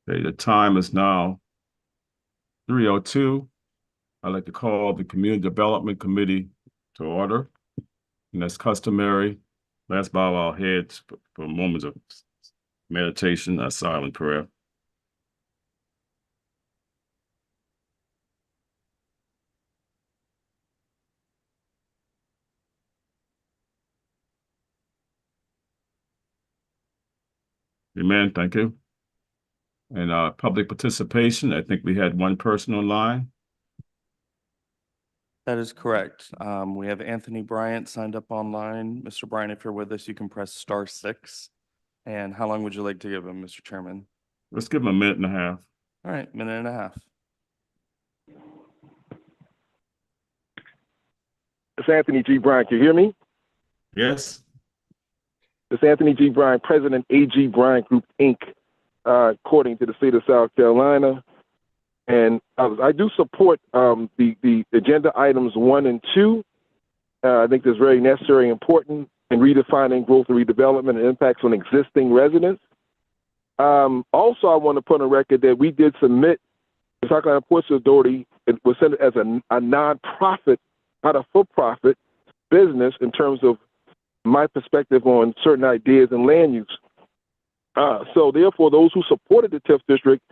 Okay, the time is now 3:02. I'd like to call the Community Development Committee to order. And that's customary. Let's bow our heads for moments of meditation, a silent prayer. Amen. Thank you. And public participation, I think we had one person online. That is correct. We have Anthony Bryant signed up online. Mr. Bryant, if you're with us, you can press *6. And how long would you like to give him, Mr. Chairman? Let's give him a minute and a half. All right, minute and a half. It's Anthony G. Bryant. Can you hear me? Yes. It's Anthony G. Bryant, President AG Bryant Group, Inc., according to the state of South Carolina. And I do support the agenda items 1 and 2. I think that's very necessary and important in redefining growth and redevelopment and impacts on existing residents. Also, I want to put on record that we did submit the South Carolina Ports Authority. It was sent as a non-profit, not a for-profit business in terms of my perspective on certain ideas and land use. So therefore, those who supported the TIF district,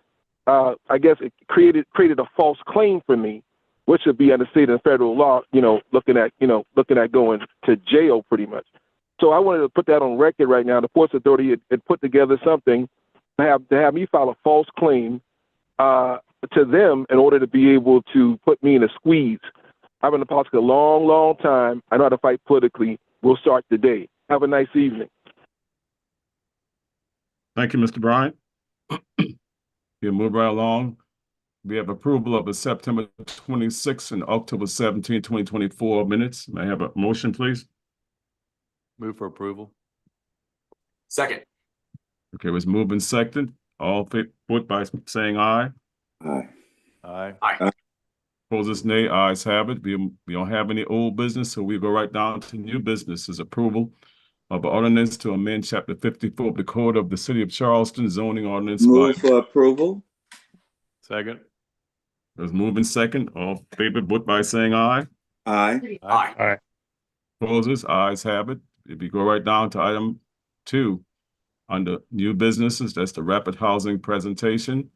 I guess it created a false claim for me, which would be under state and federal law, looking at going to jail pretty much. So I wanted to put that on record right now. The Ports Authority had put together something to have me file a false claim to them in order to be able to put me in a squeeze. I've been in politics a long, long time. I know how to fight politically. We'll start today. Have a nice evening. Thank you, Mr. Bryant. We'll move right along. We have approval of the September 26th and October 17, 2024 minutes. May I have a motion, please? Move for approval. Second. Okay, it was moved and seconded. All vote by saying aye. Aye. Aye. Aye. Opposers, nay. Ayes have it. We don't have any old business, so we go right down to new businesses. Approval of an ordinance to amend Chapter 54 of the Code of the City of Charleston, zoning ordinance. Move for approval. Second. It was moved and second. All in favor, vote by saying aye. Aye. Aye. Aye. Opposers, ayes have it. If you go right down to item 2, under new businesses, that's the rapid housing presentation.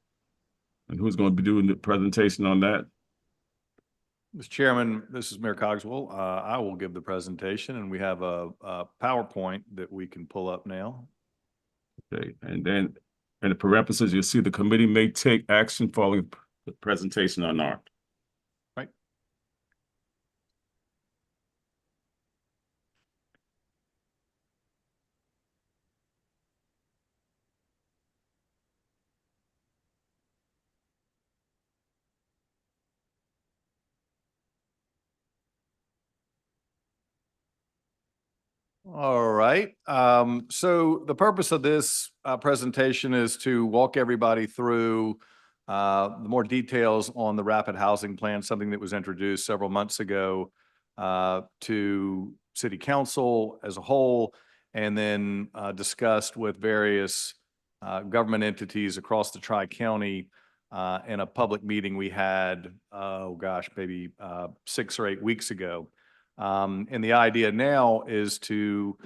And who's going to be doing the presentation on that? Mr. Chairman, this is Mayor Cogswell. I will give the presentation, and we have a PowerPoint that we can pull up now. Okay, and then in the parentheses, you'll see the committee may take action following the presentation or not. Right. All right. So the purpose of this presentation is to walk everybody through the more details on the rapid housing plan, something that was introduced several months ago to City Council as a whole, and then discussed with various government entities across the Tri-County in a public meeting we had, maybe 6 or 8 weeks ago. And the idea now is to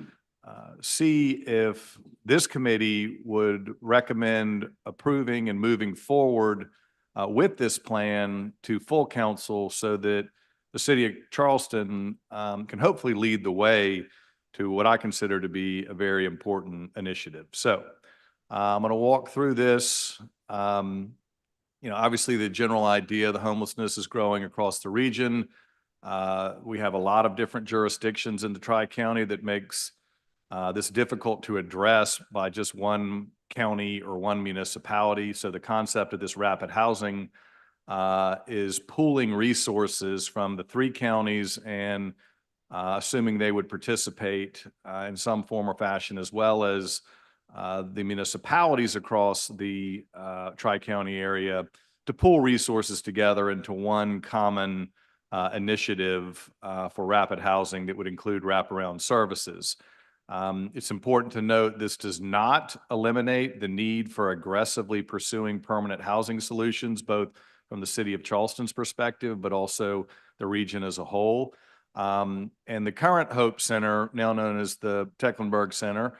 see if this committee would recommend approving and moving forward with this plan to full council so that the city of Charleston can hopefully lead the way to what I consider to be a very important initiative. So I'm going to walk through this. Obviously the general idea, the homelessness is growing across the region. We have a lot of different jurisdictions in the Tri-County that makes this difficult to address by just one county or one municipality. So the concept of this rapid housing is pooling resources from the 3 counties and assuming they would participate in some form or fashion, as well as the municipalities across the Tri-County area, to pool resources together into one common initiative for rapid housing that would include wraparound services. It's important to note this does not eliminate the need for aggressively pursuing permanent housing solutions, both from the city of Charleston's perspective, but also the region as a whole. And the current Hope Center, now known as the Tecklenburg Center,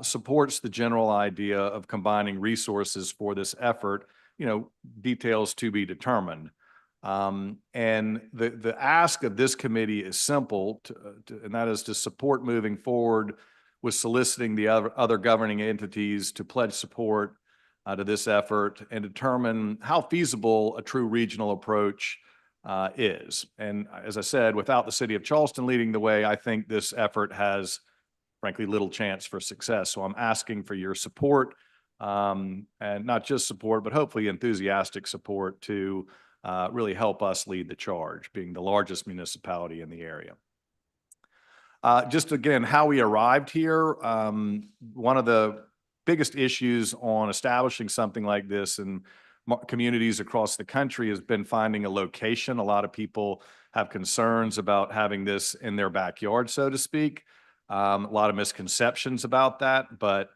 supports the general idea of combining resources for this effort, details to be determined. And the ask of this committee is simple, and that is to support moving forward with soliciting the other governing entities to pledge support to this effort and determine how feasible a true regional approach is. And as I said, without the city of Charleston leading the way, I think this effort has, frankly, little chance for success. So I'm asking for your support, and not just support, but hopefully enthusiastic support to really help us lead the charge, being the largest municipality in the area. Just again, how we arrived here, one of the biggest issues on establishing something like this in communities across the country has been finding a location. A lot of people have concerns about having this in their backyard, so to speak. A lot of misconceptions about that, but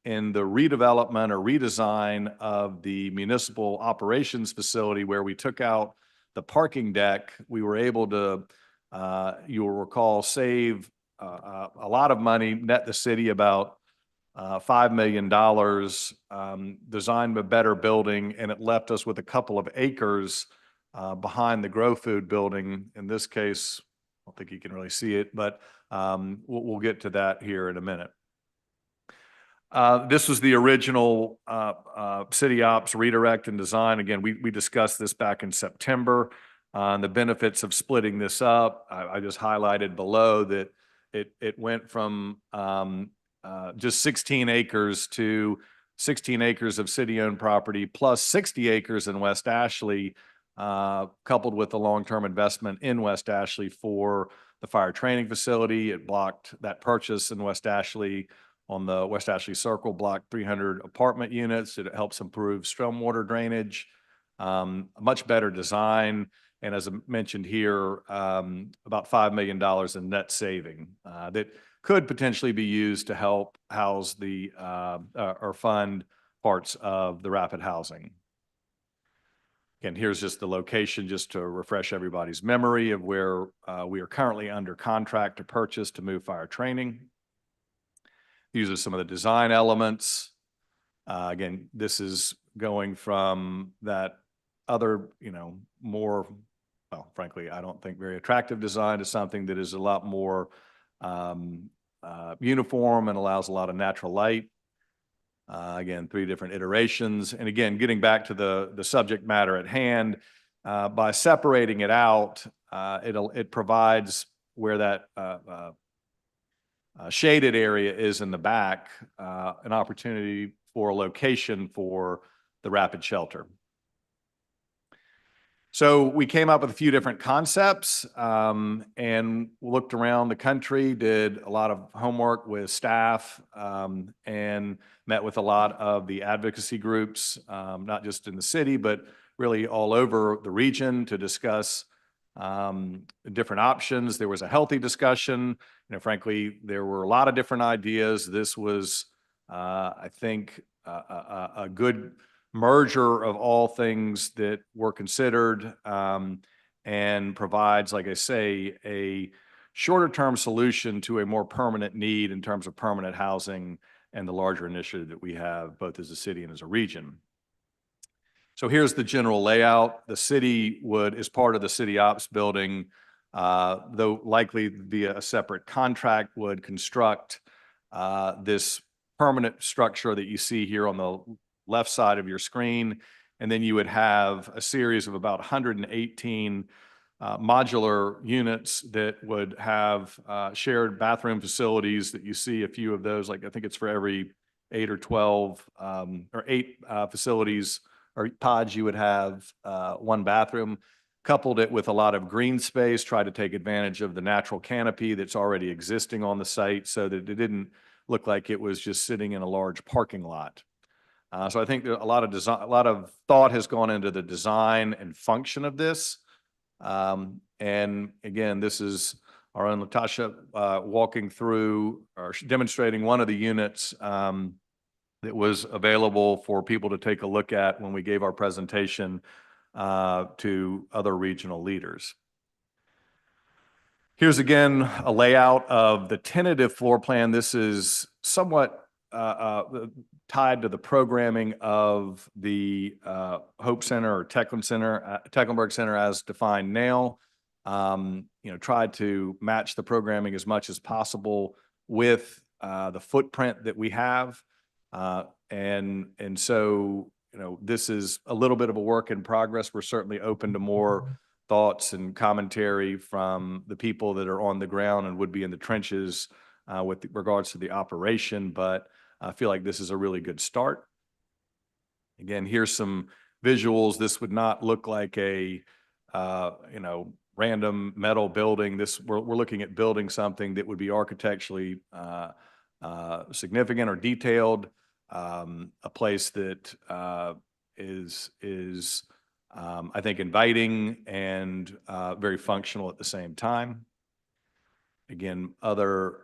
in the redevelopment or redesign of the municipal operations facility where we took out the parking deck, we were able to, you will recall, save a lot of money, net the city about $5 million, designed a better building, and it left us with a couple of acres behind the Grow Food building. In this case, I don't think you can really see it, but we'll get to that here in a minute. This was the original city ops redirect and design. Again, we discussed this back in September. The benefits of splitting this up, I just highlighted below that it went from just 16 acres to 16 acres of city-owned property plus 60 acres in West Ashley, coupled with the long-term investment in West Ashley for the fire training facility. It blocked that purchase in West Ashley on the West Ashley Circle, blocked 300 apartment units. It helps improve stormwater drainage, a much better design, and as I mentioned here, about $5 million in net saving that could potentially be used to help house the or fund parts of the rapid housing. Again, here's just the location, just to refresh everybody's memory of where we are currently under contract to purchase to move fire training. These are some of the design elements. Again, this is going from that other, more, well, frankly, I don't think very attractive design to something that is a lot more uniform and allows a lot of natural light. Again, 3 different iterations. And again, getting back to the subject matter at hand, by separating it out, it provides where that shaded area is in the back, an opportunity for a location for the rapid shelter. So we came up with a few different concepts and looked around the country, did a lot of homework with staff, and met with a lot of the advocacy groups, not just in the city, but really all over the region to discuss different options. There was a healthy discussion. Frankly, there were a lot of different ideas. This was, I think, a good merger of all things that were considered, and provides, like I say, a shorter term solution to a more permanent need in terms of permanent housing and the larger initiative that we have both as a city and as a region. So here's the general layout. The city would, as part of the city ops building, though likely via a separate contract, would construct this permanent structure that you see here on the left side of your screen. And then you would have a series of about 118 modular units that would have shared bathroom facilities that you see a few of those, like I think it's for every 8 or 12 or 8 facilities or pods, you would have 1 bathroom. Coupled it with a lot of green space, try to take advantage of the natural canopy that's already existing on the site so that it didn't look like it was just sitting in a large parking lot. So I think that a lot of thought has gone into the design and function of this. And again, this is our own Latasha walking through or demonstrating one of the units that was available for people to take a look at when we gave our presentation to other regional leaders. Here's again a layout of the tentative floor plan. This is somewhat tied to the programming of the Hope Center or Tecklenburg Center as defined now. Tried to match the programming as much as possible with the footprint that we have. And so, this is a little bit of a work in progress. We're certainly open to more thoughts and commentary from the people that are on the ground and would be in the trenches with regards to the operation, but I feel like this is a really good start. Again, here's some visuals. This would not look like a, random metal building. We're looking at building something that would be architecturally significant or detailed, a place that is I think inviting and very functional at the same time. Again, other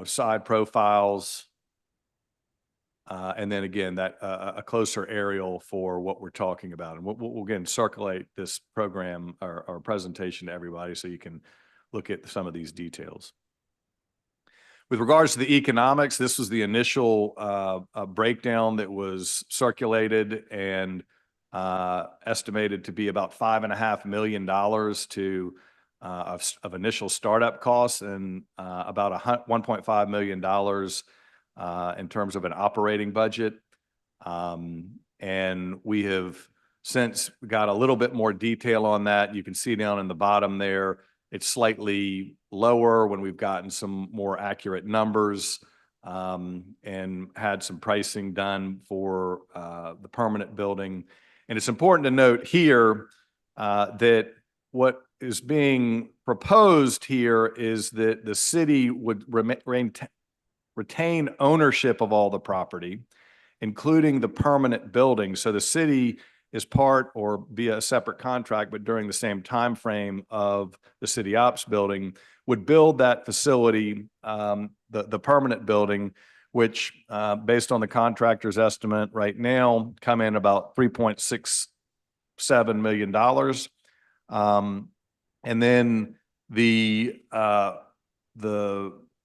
side profiles, and then again that a closer aerial for what we're talking about, and we'll again circulate this program or presentation to everybody so you can look at some of these details. With regards to the economics, this was the initial breakdown that was circulated and estimated to be about $5.5 million of initial startup costs and about $1.5 million in terms of an operating budget. And we have since got a little bit more detail on that. You can see down in the bottom there, it's slightly lower when we've gotten some more accurate numbers and had some pricing done for the permanent building. And it's important to note here that what is being proposed here is that the city would retain ownership of all the property, including the permanent building. So the city is part or via a separate contract, but during the same time frame of the city ops building, would build that facility, the permanent building, which based on the contractor's estimate right now, come in about $3.67 million. And then the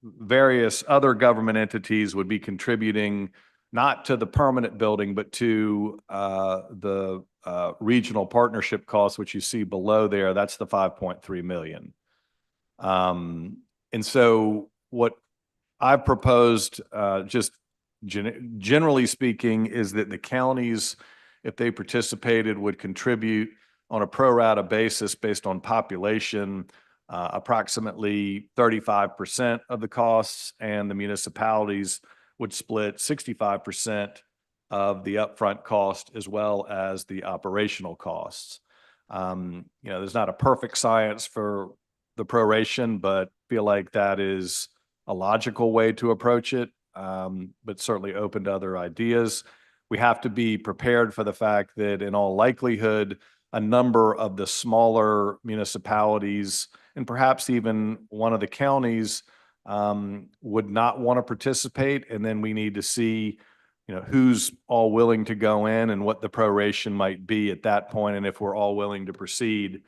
various other government entities would be contributing not to the permanent building, but to the regional partnership costs, which you see below there. That's the $5.3 million. And so what I proposed, just generally speaking, is that the counties, if they participated, would contribute on a pro rata basis based on population, approximately 35% of the costs, and the municipalities would split 65% of the upfront cost as well as the operational costs. There's not a perfect science for the proration, but feel like that is a logical way to approach it, but certainly open to other ideas. We have to be prepared for the fact that in all likelihood, a number of the smaller municipalities and perhaps even one of the counties would not want to participate. And then we need to see, who's all willing to go in and what the proration might be at that point, and if we're all willing to proceed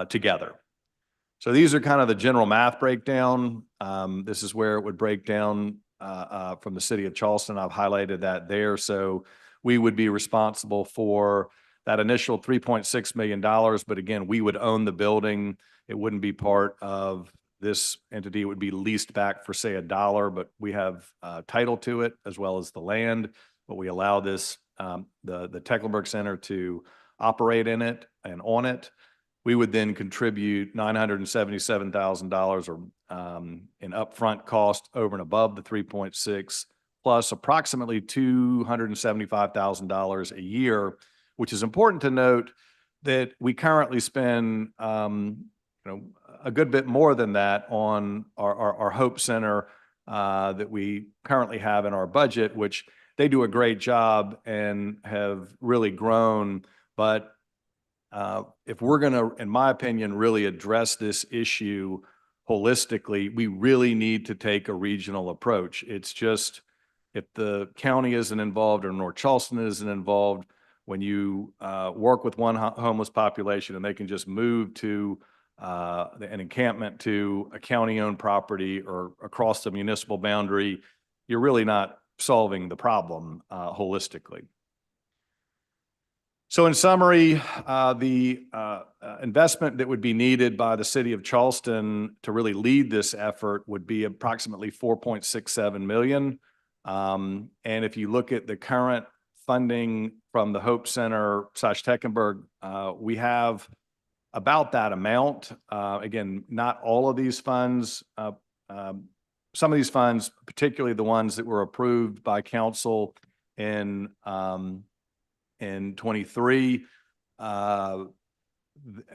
together. So these are kind of the general math breakdown. This is where it would break down from the city of Charleston. I've highlighted that there. So we would be responsible for that initial $3.6 million. But again, we would own the building. It wouldn't be part of this entity. It would be leased back for, say, $1, but we have title to it as well as the land. But we allow this, the Tecklenburg Center to operate in it and on it. We would then contribute $977,000 or in upfront cost over and above the 3.6, plus approximately $275,000 a year, which is important to note that we currently spend a good bit more than that on our Hope Center that we currently have in our budget, which they do a great job and have really grown. But if we're going to, in my opinion, really address this issue holistically, we really need to take a regional approach. It's just, if the county isn't involved or North Charleston isn't involved, when you work with one homeless population and they can just move to an encampment to a county-owned property or across the municipal boundary, you're really not solving the problem holistically. So in summary, the investment that would be needed by the city of Charleston to really lead this effort would be approximately $4.67 million. And if you look at the current funding from the Hope Center / Techenberg, we have about that amount. Again, not all of these funds, some of these funds, particularly the ones that were approved by council in 23,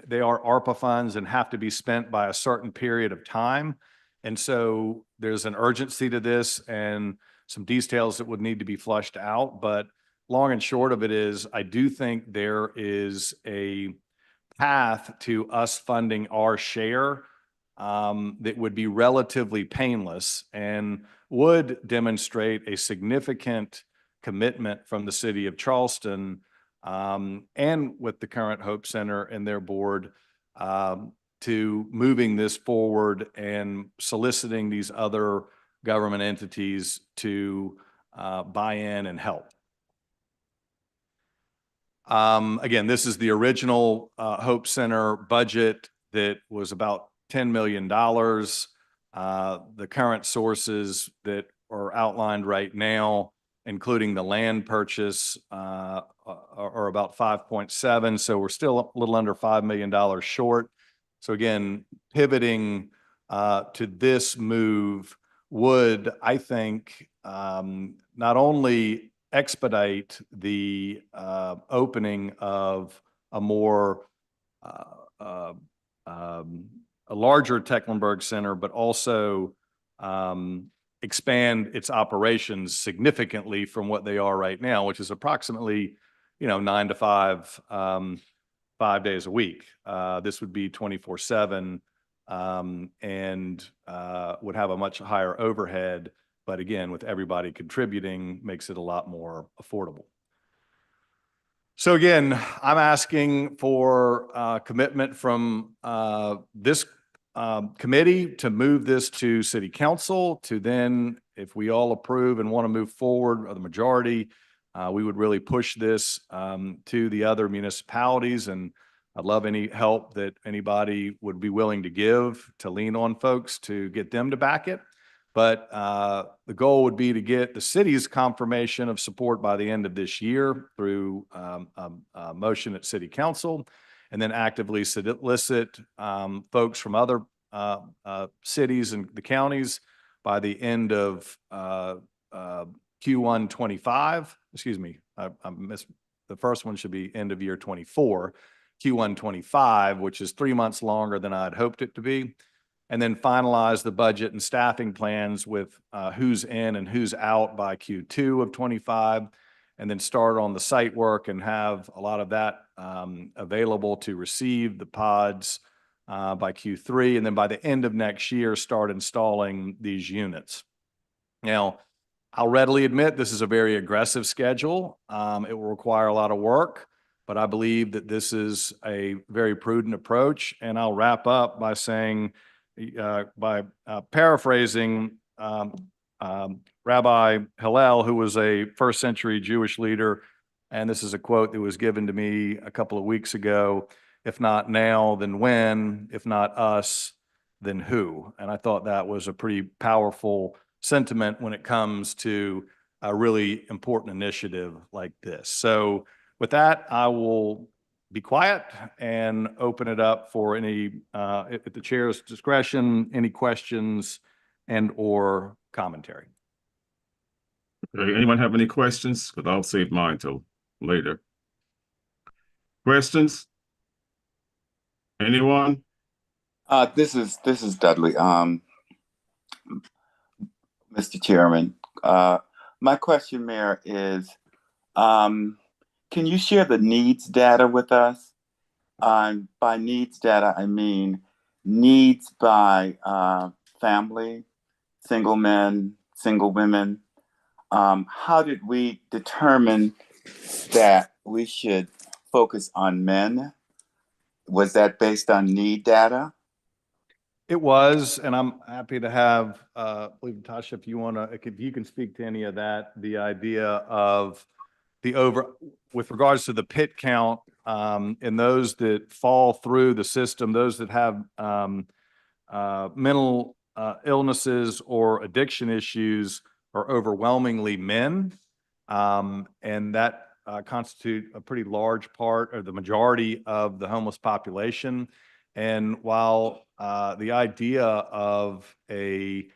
they are ARPA funds and have to be spent by a certain period of time. And so there's an urgency to this and some details that would need to be flushed out. But long and short of it is, I do think there is a path to us funding our share that would be relatively painless and would demonstrate a significant commitment from the city of Charleston and with the current Hope Center and their board to moving this forward and soliciting these other government entities to buy in and help. Again, this is the original Hope Center budget that was about $10 million. The current sources that are outlined right now, including the land purchase, are about 5.7. So we're still a little under $5 million short. So again, pivoting to this move would, I think, not only expedite the opening of a more a larger Tecklenburg Center, but also expand its operations significantly from what they are right now, which is approximately, 9 to 5, 5 days a week. This would be 24/7 and would have a much higher overhead. But again, with everybody contributing, makes it a lot more affordable. So again, I'm asking for commitment from this committee to move this to city council to then, if we all approve and want to move forward, or the majority, we would really push this to the other municipalities. And I'd love any help that anybody would be willing to give to lean on folks to get them to back it. But the goal would be to get the city's confirmation of support by the end of this year through a motion at city council, and then actively solicit folks from other cities and the counties by the end of Q1 25. Excuse me, I missed the first one. Should be end of year 24, Q1 25, which is 3 months longer than I'd hoped it to be. And then finalize the budget and staffing plans with who's in and who's out by Q2 of 25, and then start on the site work and have a lot of that available to receive the pods by Q3. And then by the end of next year, start installing these units. Now, I'll readily admit this is a very aggressive schedule. It will require a lot of work, but I believe that this is a very prudent approach. And I'll wrap up by saying, by paraphrasing Rabbi Hillel, who was a first century Jewish leader, and this is a quote that was given to me a couple of weeks ago: "If not now, then when? If not us, then who?" And I thought that was a pretty powerful sentiment when it comes to a really important initiative like this. So with that, I will be quiet and open it up for any, at the chair's discretion, any questions and or commentary. Okay, anyone have any questions? Because I'll save mine till later. Questions? Anyone? This is Dudley. Mr. Chairman, my question, Mayor, is can you share the needs data with us? By needs data, I mean needs by family, single men, single women. How did we determine that we should focus on men? Was that based on need data? It was, and I'm happy to have, I believe Tasha, if you want to, if you can speak to any of that, the idea of with regards to the PIT count, and those that fall through the system, those that have mental illnesses or addiction issues are overwhelmingly men. And that constitute a pretty large part or the majority of the homeless population. And while the idea of men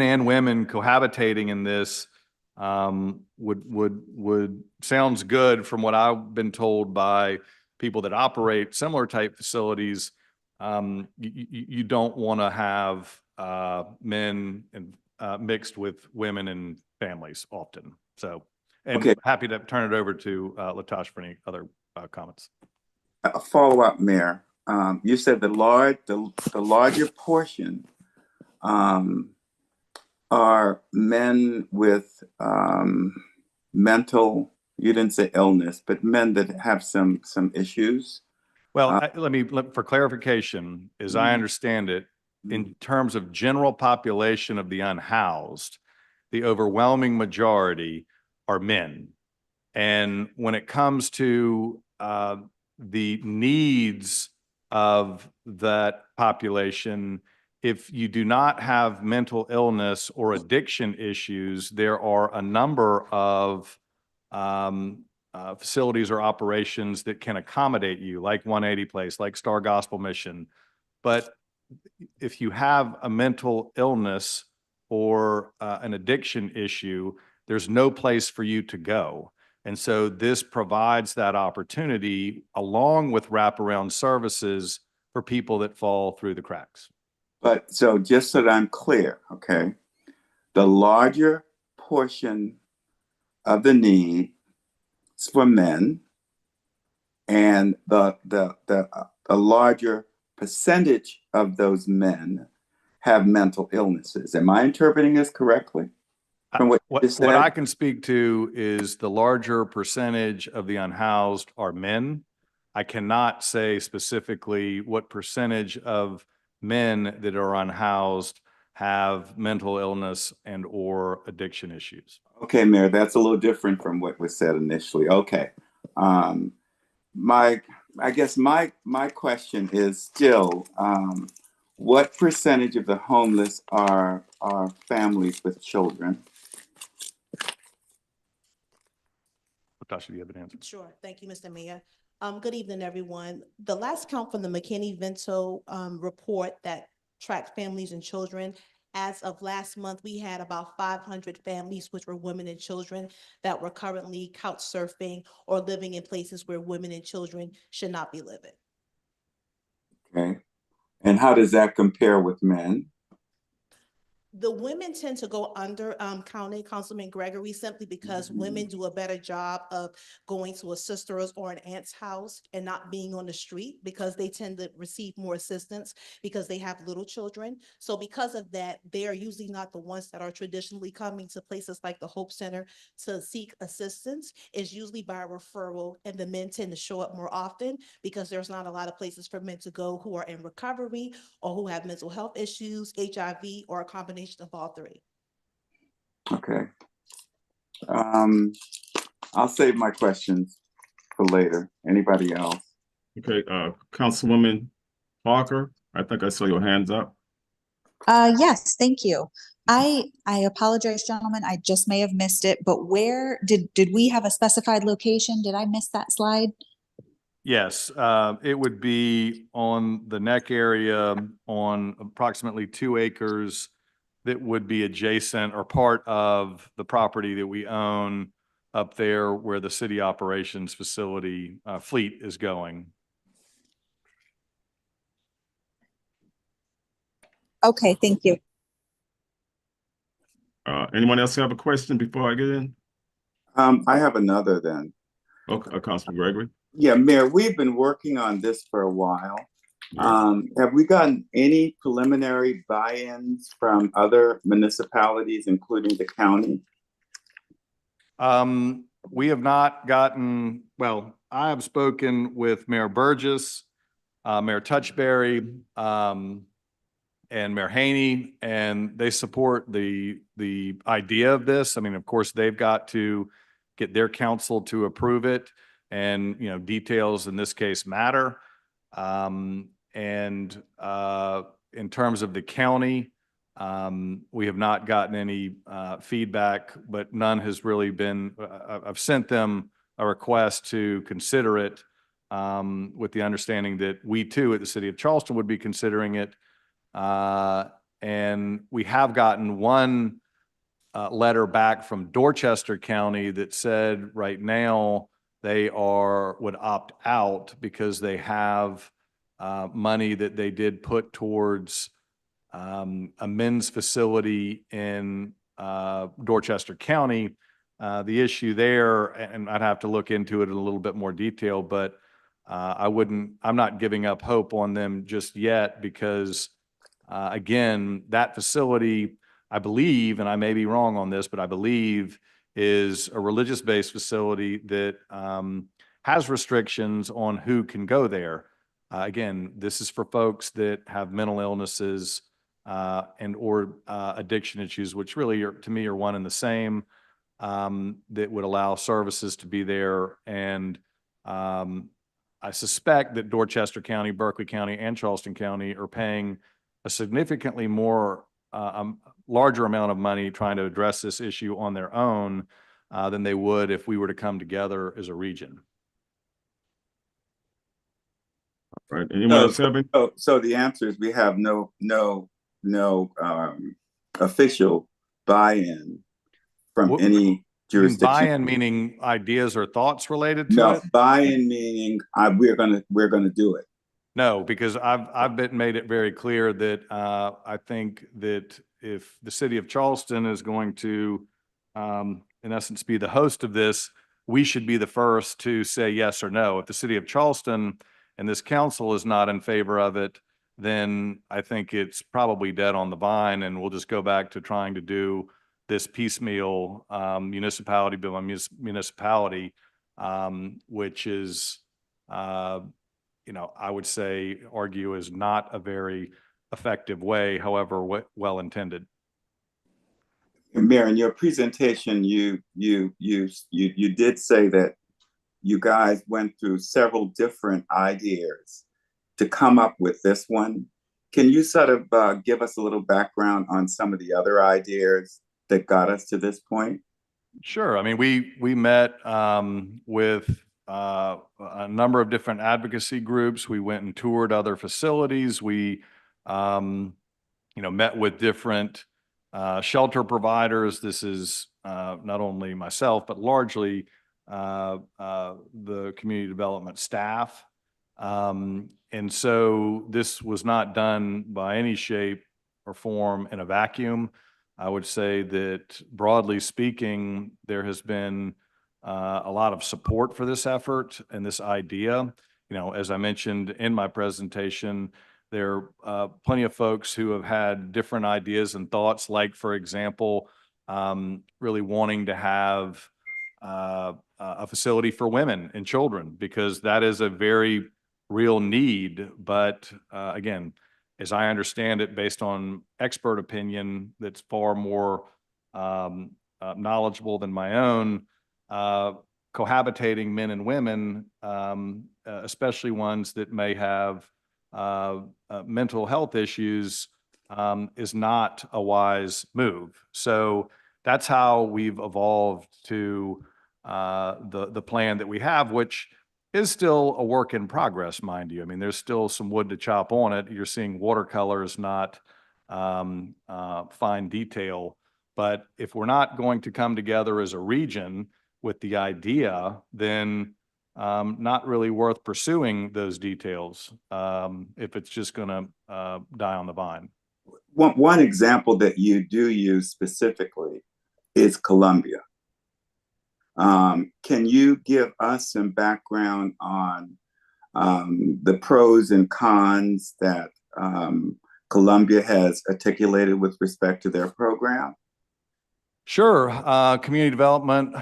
and women cohabitating in this would sounds good from what I've been told by people that operate similar type facilities. You don't want to have men and mixed with women and families often. So, and Okay. happy to turn it over to Latash for any other comments. A follow-up, Mayor. You said the larger portion are men with mental, you didn't say illness, but men that have some issues. Well, for clarification, as I understand it, in terms of general population of the unhoused, the overwhelming majority are men. And when it comes to the needs of that population, if you do not have mental illness or addiction issues, there are a number of facilities or operations that can accommodate you, like 180 Place, like Star Gospel Mission. But if you have a mental illness or an addiction issue, there's no place for you to go. And so this provides that opportunity along with wraparound services for people that fall through the cracks. But so just so that I'm clear, okay, the larger portion of the need is for men, and the larger percentage of those men have mental illnesses. Am I interpreting this correctly? From what you just said? What I can speak to is the larger percentage of the unhoused are men. I cannot say specifically what percentage of men that are unhoused have mental illness and or addiction issues. Okay, Mayor, that's a little different from what was said initially. Okay. I guess my question is still, what percentage of the homeless are families with children? Natasha, do you have an answer? Sure. Thank you, Mr. Mayor. Good evening, everyone. The last count from the McKinney-Vento report that tracks families and children, as of last month, we had about 500 families, which were women and children, that were currently couch surfing or living in places where women and children should not be living. Okay. And how does that compare with men? The women tend to go under County Councilman Gregory simply because women do a better job of going to a sister's or an aunt's house and not being on the street, because they tend to receive more assistance because they have little children. So because of that, they are usually not the ones that are traditionally coming to places like the Hope Center to seek assistance. It's usually by referral, and the men tend to show up more often because there's not a lot of places for men to go who are in recovery or who have mental health issues, HIV, or a combination of all three. Okay. I'll save my questions for later. Anybody else? Okay, Councilwoman Parker, I think I saw your hands up. Yes, thank you. I apologize, gentlemen. I just may have missed it, but where did we have a specified location? Did I miss that slide? Yes, it would be on the neck area on approximately 2 acres that would be adjacent or part of the property that we own up there where the city operations facility fleet is going. Okay, thank you. Anyone else have a question before I get in? I have another then. Okay, Councilman Gregory? Yeah, Mayor, we've been working on this for a while. Yeah. Have we gotten any preliminary buy-ins from other municipalities, including the county? We have not gotten, well, I have spoken with Mayor Burgess, Mayor Touchberry, and Mayor Haney, and they support the idea of this. I mean, of course, they've got to get their council to approve it, and, you know, details in this case matter. In terms of the county, we have not gotten any feedback, but none has really been, I've sent them a request to consider it, with the understanding that we too at the city of Charleston would be considering it. And we have gotten one letter back from Dorchester County that said right now they would opt out because they have money that they did put towards a men's facility in Dorchester County. The issue there, and I'd have to look into it in a little bit more detail, but I'm not giving up hope on them just yet because again, that facility, I believe, and I may be wrong on this, but I believe is a religious-based facility that has restrictions on who can go there. Again, this is for folks that have mental illnesses and or addiction issues, which really are, to me, are one and the same, that would allow services to be there. And I suspect that Dorchester County, Berkeley County, and Charleston County are paying a significantly more larger amount of money trying to address this issue on their own than they would if we were to come together as a region. Right. Anyone else have any? So the answer is we have no official buy-in from any jurisdiction. Buy-in meaning ideas or thoughts related to No, it? buy-in meaning we're gonna do it. No, because I've made it very clear that I think that if the city of Charleston is going to, in essence, be the host of this, we should be the first to say yes or no. If the city of Charleston and this council is not in favor of it, then I think it's probably dead on the vine, and we'll just go back to trying to do this piecemeal municipality by municipality, which is, I would say, argue is not a very effective way, however well intended. Mayor, in your presentation, you did say that you guys went through several different ideas to come up with this one. Can you sort of give us a little background on some of the other ideas that got us to this point? Sure. I mean, we met with a number of different advocacy groups. We went and toured other facilities. We, met with different shelter providers. This is not only myself, but largely the community development staff. And so this was not done by any shape or form in a vacuum. I would say that broadly speaking, there has been a lot of support for this effort and this idea. As I mentioned in my presentation, there are plenty of folks who have had different ideas and thoughts, like, for example, really wanting to have a facility for women and children, because that is a very real need. But again, as I understand it, based on expert opinion that's far more knowledgeable than my own, cohabitating men and women, especially ones that may have mental health issues, is not a wise move. So that's how we've evolved to the plan that we have, which is still a work in progress, mind you. I mean, there's still some wood to chop on it. You're seeing watercolors, not fine detail. But if we're not going to come together as a region with the idea, then not really worth pursuing those details if it's just going to die on the vine. One example that you do use specifically is Columbia. Can you give us some background on the pros and cons that Columbia has articulated with respect to their program? Sure. Community development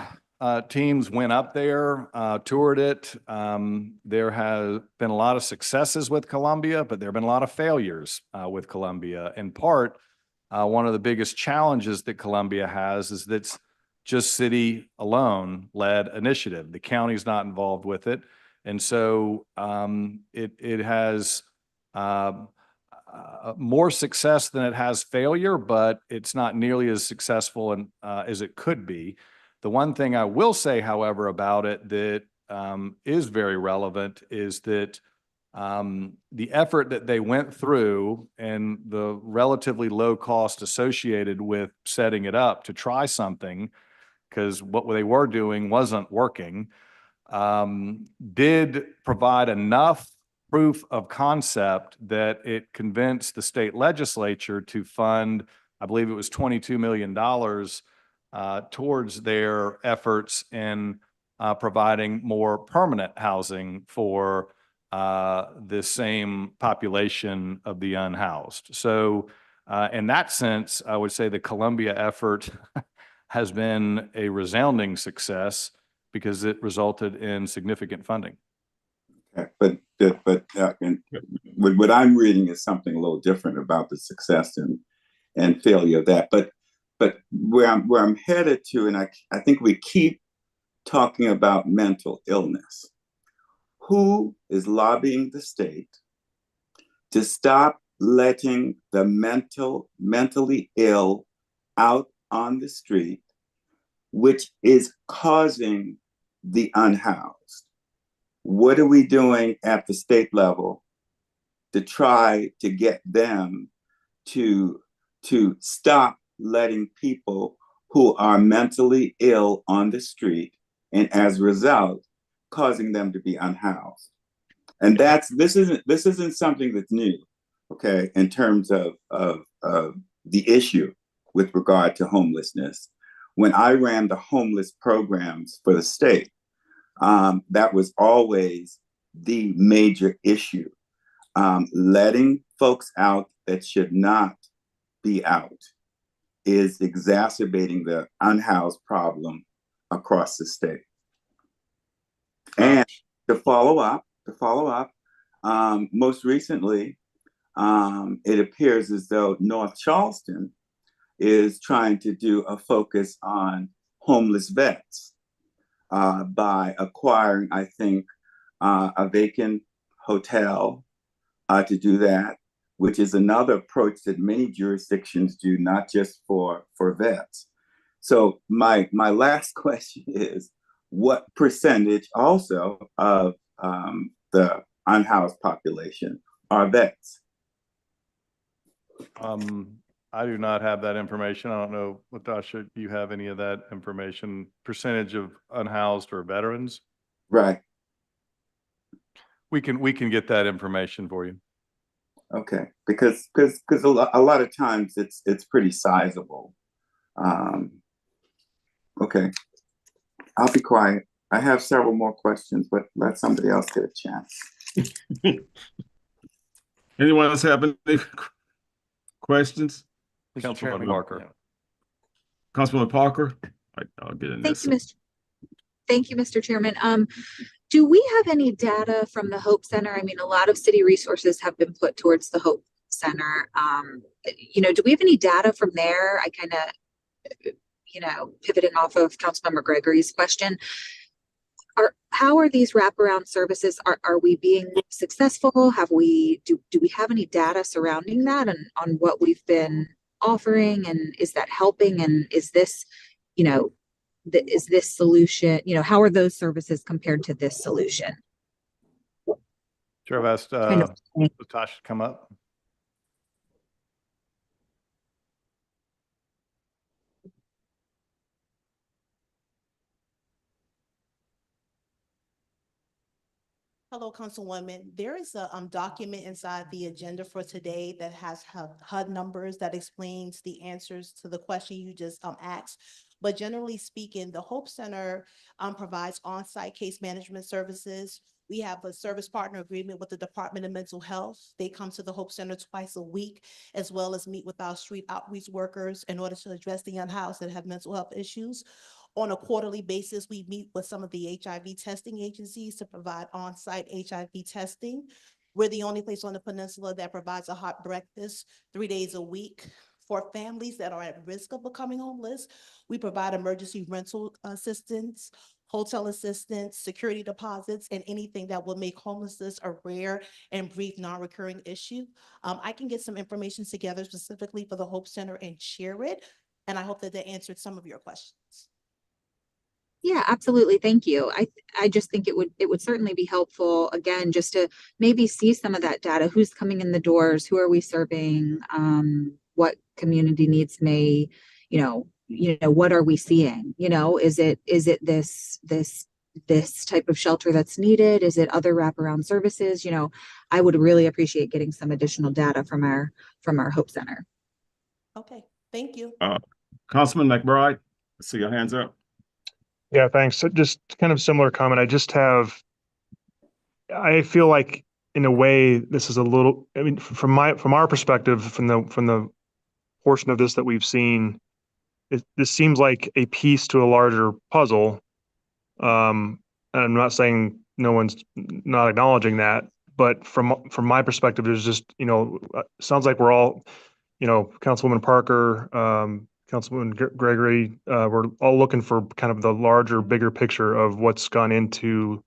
teams went up there, toured it. There has been a lot of successes with Columbia, but there have been a lot of failures with Columbia. In part, one of the biggest challenges that Columbia has is that it's just city alone led initiative. The county's not involved with it. And so it has more success than it has failure, but it's not nearly as successful as it could be. The one thing I will say, however, about it that is very relevant is that the effort that they went through and the relatively low cost associated with setting it up to try something, because what they were doing wasn't working, did provide enough proof of concept that it convinced the state legislature to fund, I believe it was $22 million towards their efforts in providing more permanent housing for the same population of the unhoused. So in that sense, I would say the Columbia effort has been a resounding success because it resulted in significant funding. But and what I'm reading is something a little different about the success and failure of that. But where I'm headed to, and I think we keep talking about mental illness. Who is lobbying the state to stop letting the mentally ill out on the street, which is causing the unhoused? What are we doing at the state level to try to get them to stop letting people who are mentally ill on the street, and as a result, causing them to be unhoused? And this isn't something that's new, okay, in terms of the issue with regard to homelessness. When I ran the homeless programs for the state, that was always the major issue. Letting folks out that should not be out is exacerbating the unhoused problem across the state. And to follow up, most recently, it appears as though North Charleston is trying to do a focus on homeless vets by acquiring, I think, a vacant hotel to do that, which is another approach that many jurisdictions do, not just for vets. So my last question is, what percentage also of the unhoused population are vets? I do not have that information. I don't know, Latasha, do you have any of that information? Percentage of unhoused or veterans? Right. We can get that information for you. Okay, because a lot of times it's pretty sizable. Okay, I'll be quiet. I have several more questions, but let somebody else get a chance. Anyone else have any questions? Councilman Parker. Councilman Parker? I'll get in this. Thank you, Mr. Chairman. Do we have any data from the Hope Center? I mean, a lot of city resources have been put towards the Hope Center. Do we have any data from there? I kind of, pivoting off of Councilmember Gregory's question. How are these wraparound services? Are we being successful? Do we have any data surrounding that and on what we've been offering, and is that helping? And is this, is this solution, how are those services compared to this solution? Sure, I've asked Latasha to come up. Hello, Councilwoman. There is a document inside the agenda for today that has HUD numbers that explains the answers to the question you just asked. But generally speaking, the Hope Center provides on-site case management services. We have a service partner agreement with the Department of Mental Health. They come to the Hope Center twice a week, as well as meet with our street outreach workers in order to address the unhoused that have mental health issues. On a quarterly basis, we meet with some of the HIV testing agencies to provide on-site HIV testing. We're the only place on the peninsula that provides a hot breakfast 3 days a week. For families that are at risk of becoming homeless, we provide emergency rental assistance, hotel assistance, security deposits, and anything that will make homelessness a rare and brief non-recurring issue. I can get some information together specifically for the Hope Center and share it, and I hope that they answered some of your questions. Yeah, absolutely. Thank you. I just think it would certainly be helpful, again, just to maybe see some of that data. Who's coming in the doors? Who are we serving? What community needs may, what are we seeing? Is it this type of shelter that's needed? Is it other wraparound services? I would really appreciate getting some additional data from our Hope Center. Okay, thank you. Councilman McBride, I see your hands up. Yeah, thanks. So just kind of similar comment. I feel like in a way, this is a little, I mean, from our perspective, from the portion of this that we've seen, this seems like a piece to a larger puzzle. And I'm not saying no one's not acknowledging that, but from my perspective, there's just, sounds like we're all, Councilwoman Parker, Councilman Gregory, we're all looking for kind of the larger, bigger picture of what's gone into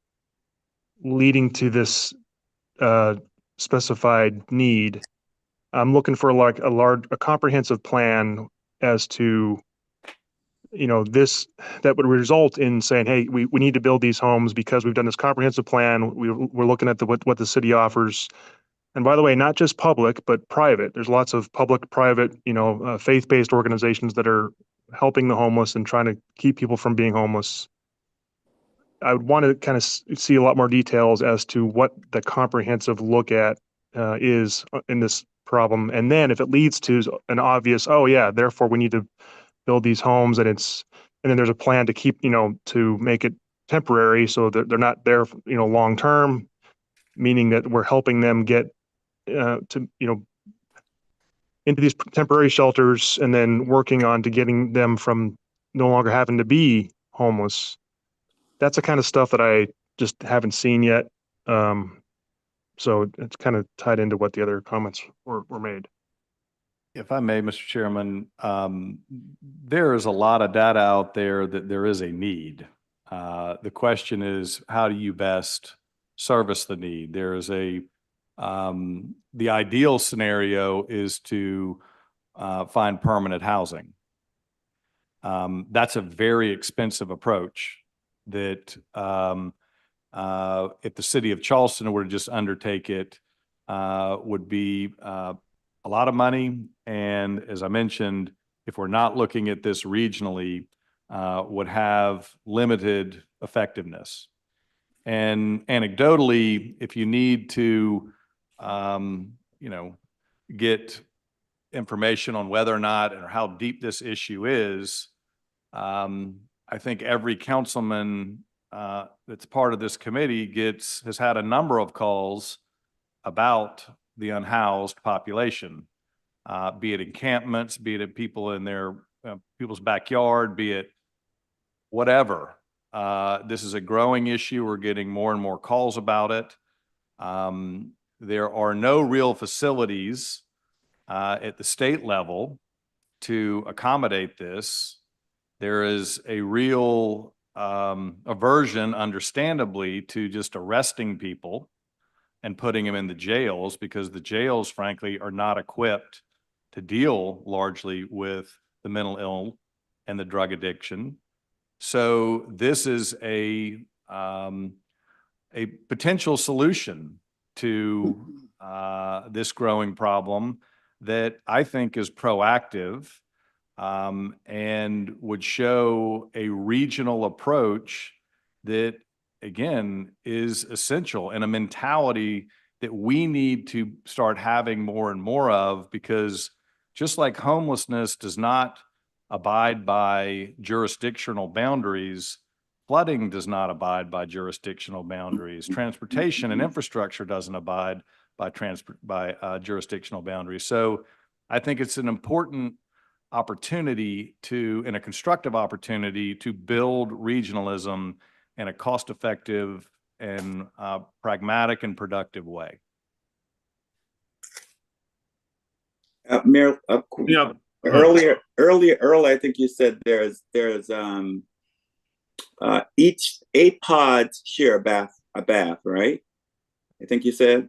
leading to this specified need. I'm looking for like a comprehensive plan as to, this that would result in saying, hey, we need to build these homes because we've done this comprehensive plan. We're looking at what the city offers. And by the way, not just public, but private. There's lots of public, private, faith-based organizations that are helping the homeless and trying to keep people from being homeless. I would want to kind of see a lot more details as to what the comprehensive look at is in this problem. And then if it leads to an obvious, oh yeah, therefore we need to build these homes, and then there's a plan to keep, to make it temporary so that they're not there, long-term, meaning that we're helping them get into these temporary shelters and then working on to getting them from no longer having to be homeless. That's the kind of stuff that I just haven't seen yet. So it's kind of tied into what the other comments were made. If I may, Mr. Chairman, there is a lot of data out there that there is a need. The question is, how do you best service the need? There is the ideal scenario is to find permanent housing. That's a very expensive approach that if the city of Charleston were to just undertake it, would be a lot of money. And as I mentioned, if we're not looking at this regionally, would have limited effectiveness. And anecdotally, if you need to, get information on whether or not or how deep this issue is, I think every councilman that's part of this committee has had a number of calls about the unhoused population, be it encampments, be it people in their people's backyard, be it whatever. This is a growing issue. We're getting more and more calls about it. There are no real facilities at the state level to accommodate this. There is a real aversion, understandably, to just arresting people and putting them in the jails, because the jails, frankly, are not equipped to deal largely with the mental ill and the drug addiction. So this is a potential solution to this growing problem that I think is proactive and would show a regional approach that, again, is essential, and a mentality that we need to start having more and more of, because just like homelessness does not abide by jurisdictional boundaries. Flooding does not abide by jurisdictional boundaries. Transportation and infrastructure doesn't abide by jurisdictional boundaries. So I think it's an important opportunity and a constructive opportunity to build regionalism in a cost-effective and pragmatic and productive way. Mayor, Yeah. earlier, Earl, I think you said there's each 8 pods share a bath, right? I think you said.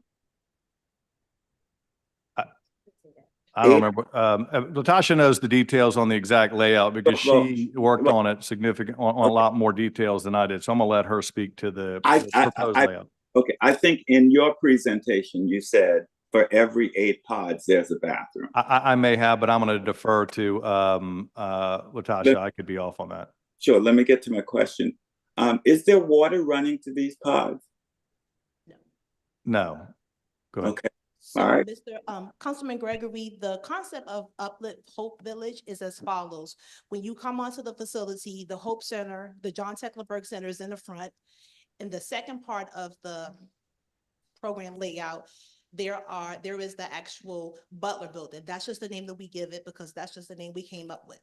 I don't remember. Latasha knows the details on the exact layout because she worked on it on a lot more details than I did. So I'm gonna let her speak to the proposed layout. Okay, I think in your presentation, you said for every 8 pods, there's a bathroom. I may have, but I'm gonna defer to Latasha. I could be off on that. Sure, let me get to my question. Is there water running to these pods? No. Go ahead. Okay. So, All right. Mr. Councilman Gregory, the concept of Uplift Hope Village is as follows. When you come onto the facility, the Hope Center, the John Tecklenburg Center is in the front. In the second part of the program layout, there is the actual Butler Building. That's just the name that we give it because that's just the name we came up with.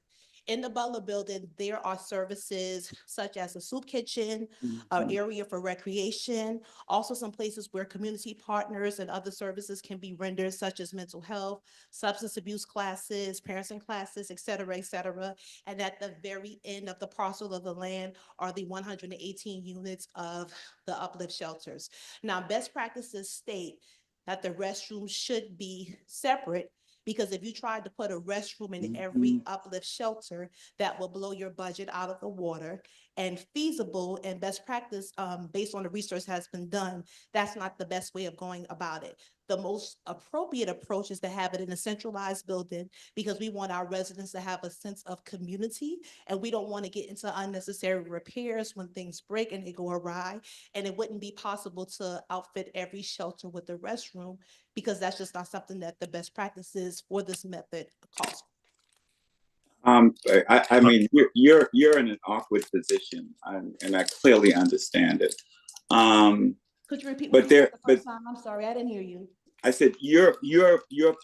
In the Butler Building, there are services such as a soup kitchen, an area for recreation, also some places where community partners and other services can be rendered, such as mental health, substance abuse classes, parenting classes, et cetera, et cetera. And at the very end of the parcel of the land are the 118 units of the uplift shelters. Now, best practices state that the restrooms should be separate, because if you tried to put a restroom in every uplift shelter, that will blow your budget out of the water. And feasible and best practice, based on the research has been done, that's not the best way of going about it. The most appropriate approach is to have it in a centralized building, because we want our residents to have a sense of community, and we don't want to get into unnecessary repairs when things break and they go awry. And it wouldn't be possible to outfit every shelter with a restroom, because that's just not something that the best practices for this method calls. I mean, you're in an awkward position, and I clearly understand it. Could you repeat? But there, but I'm sorry, I didn't hear you. I said you're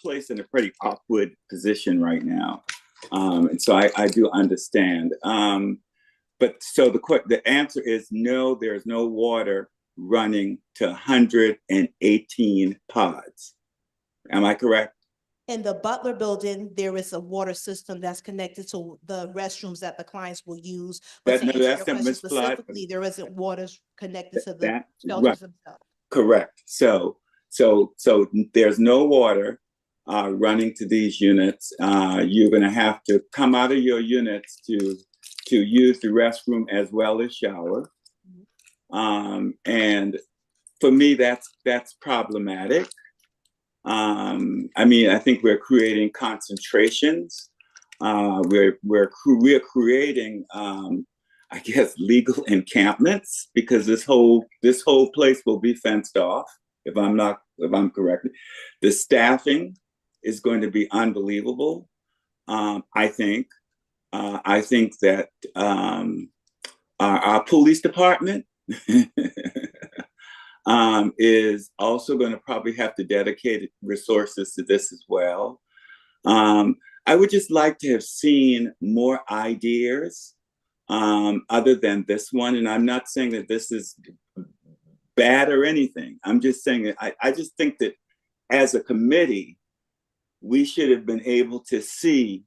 placed in a pretty awkward position right now, and so I do understand. But so the answer is no. There's no water running to 118 pods. Am I correct? In the Butler Building, there is a water system that's connected to the restrooms that the clients will use. But to answer your question specifically, there isn't water connected to the shelters themselves. Correct. So there's no water running to these units. You're going to have to come out of your units to use the restroom as well as shower. And for me, that's problematic. I mean, I think we're creating concentrations. We're creating, I guess, legal encampments, because this whole place will be fenced off. If I'm correct, the staffing is going to be unbelievable. I think that our police department is also going to probably have to dedicate resources to this as well. I would just like to have seen more ideas other than this one. And I'm not saying that this is bad or anything. I'm just saying that I just think that as a committee, we should have been able to see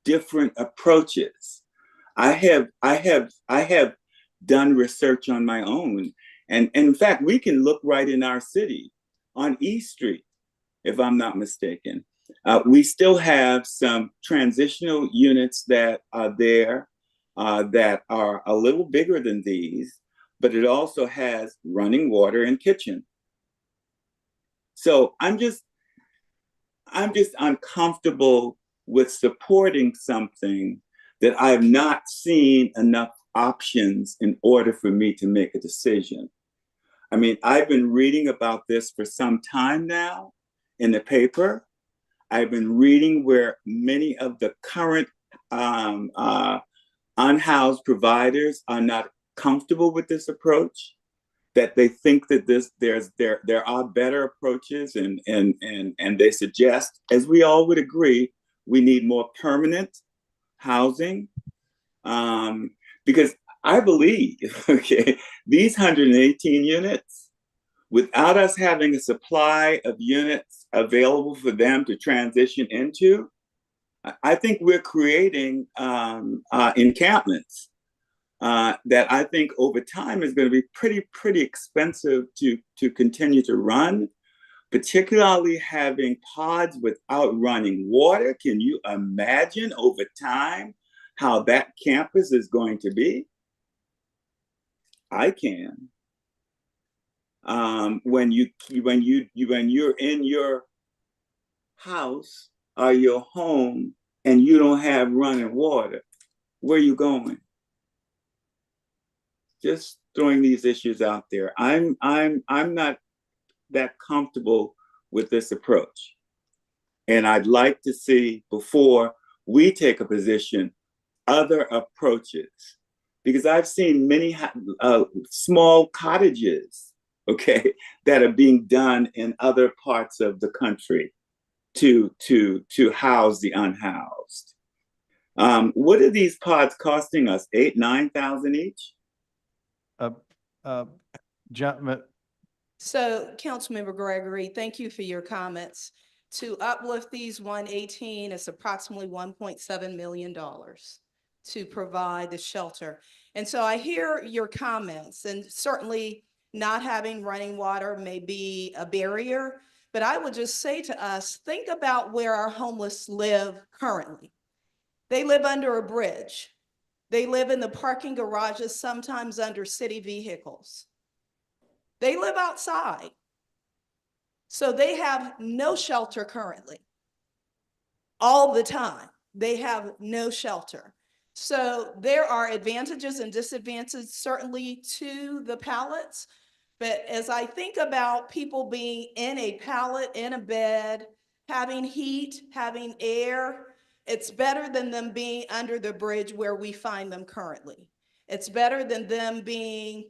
different approaches. I have done research on my own. And in fact, we can look right in our city on East Street, if I'm not mistaken. We still have some transitional units that are there that are a little bigger than these, but it also has running water and kitchen. So I'm just uncomfortable with supporting something that I've not seen enough options in order for me to make a decision. I mean, I've been reading about this for some time now in the paper. I've been reading where many of the current unhoused providers are not comfortable with this approach, that they think that there are better approaches, and they suggest, as we all would agree, we need more permanent housing, because I believe, okay, these 118 units, without us having a supply of units available for them to transition into, I think we're creating encampments that I think over time is going to be pretty expensive to continue to run, particularly having pods without running water. Can you imagine over time how that campus is going to be? I can. When you're in your house or your home and you don't have running water, where are you going? Just throwing these issues out there. I'm not that comfortable with this approach, and I'd like to see, before we take a position, other approaches, because I've seen many small cottages, okay, that are being done in other parts of the country to house the unhoused. What are these pods costing us? $8,000-9,000 each? So, Councilmember Gregory, thank you for your comments. To uplift these 118, it's approximately $1.7 million to provide the shelter. And so I hear your comments, and certainly not having running water may be a barrier, but I would just say to us, think about where our homeless live currently. They live under a bridge. They live in the parking garages, sometimes under city vehicles. They live outside. So they have no shelter currently. All the time, they have no shelter. So there are advantages and disadvantages certainly to the pallets. But as I think about people being in a pallet, in a bed, having heat, having air, it's better than them being under the bridge where we find them currently. It's better than them being,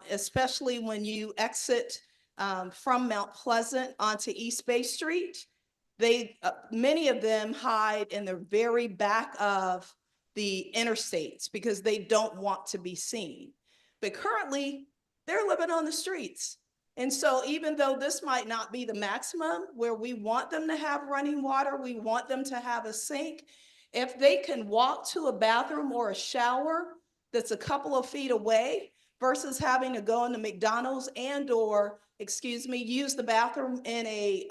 especially when you exit from Mount Pleasant onto East Bay Street. Many of them hide in the very back of the interstates because they don't want to be seen. But currently, they're living on the streets. And so even though this might not be the maximum where we want them to have running water, we want them to have a sink, if they can walk to a bathroom or a shower that's a couple of feet away versus having to go into McDonald's use the bathroom in a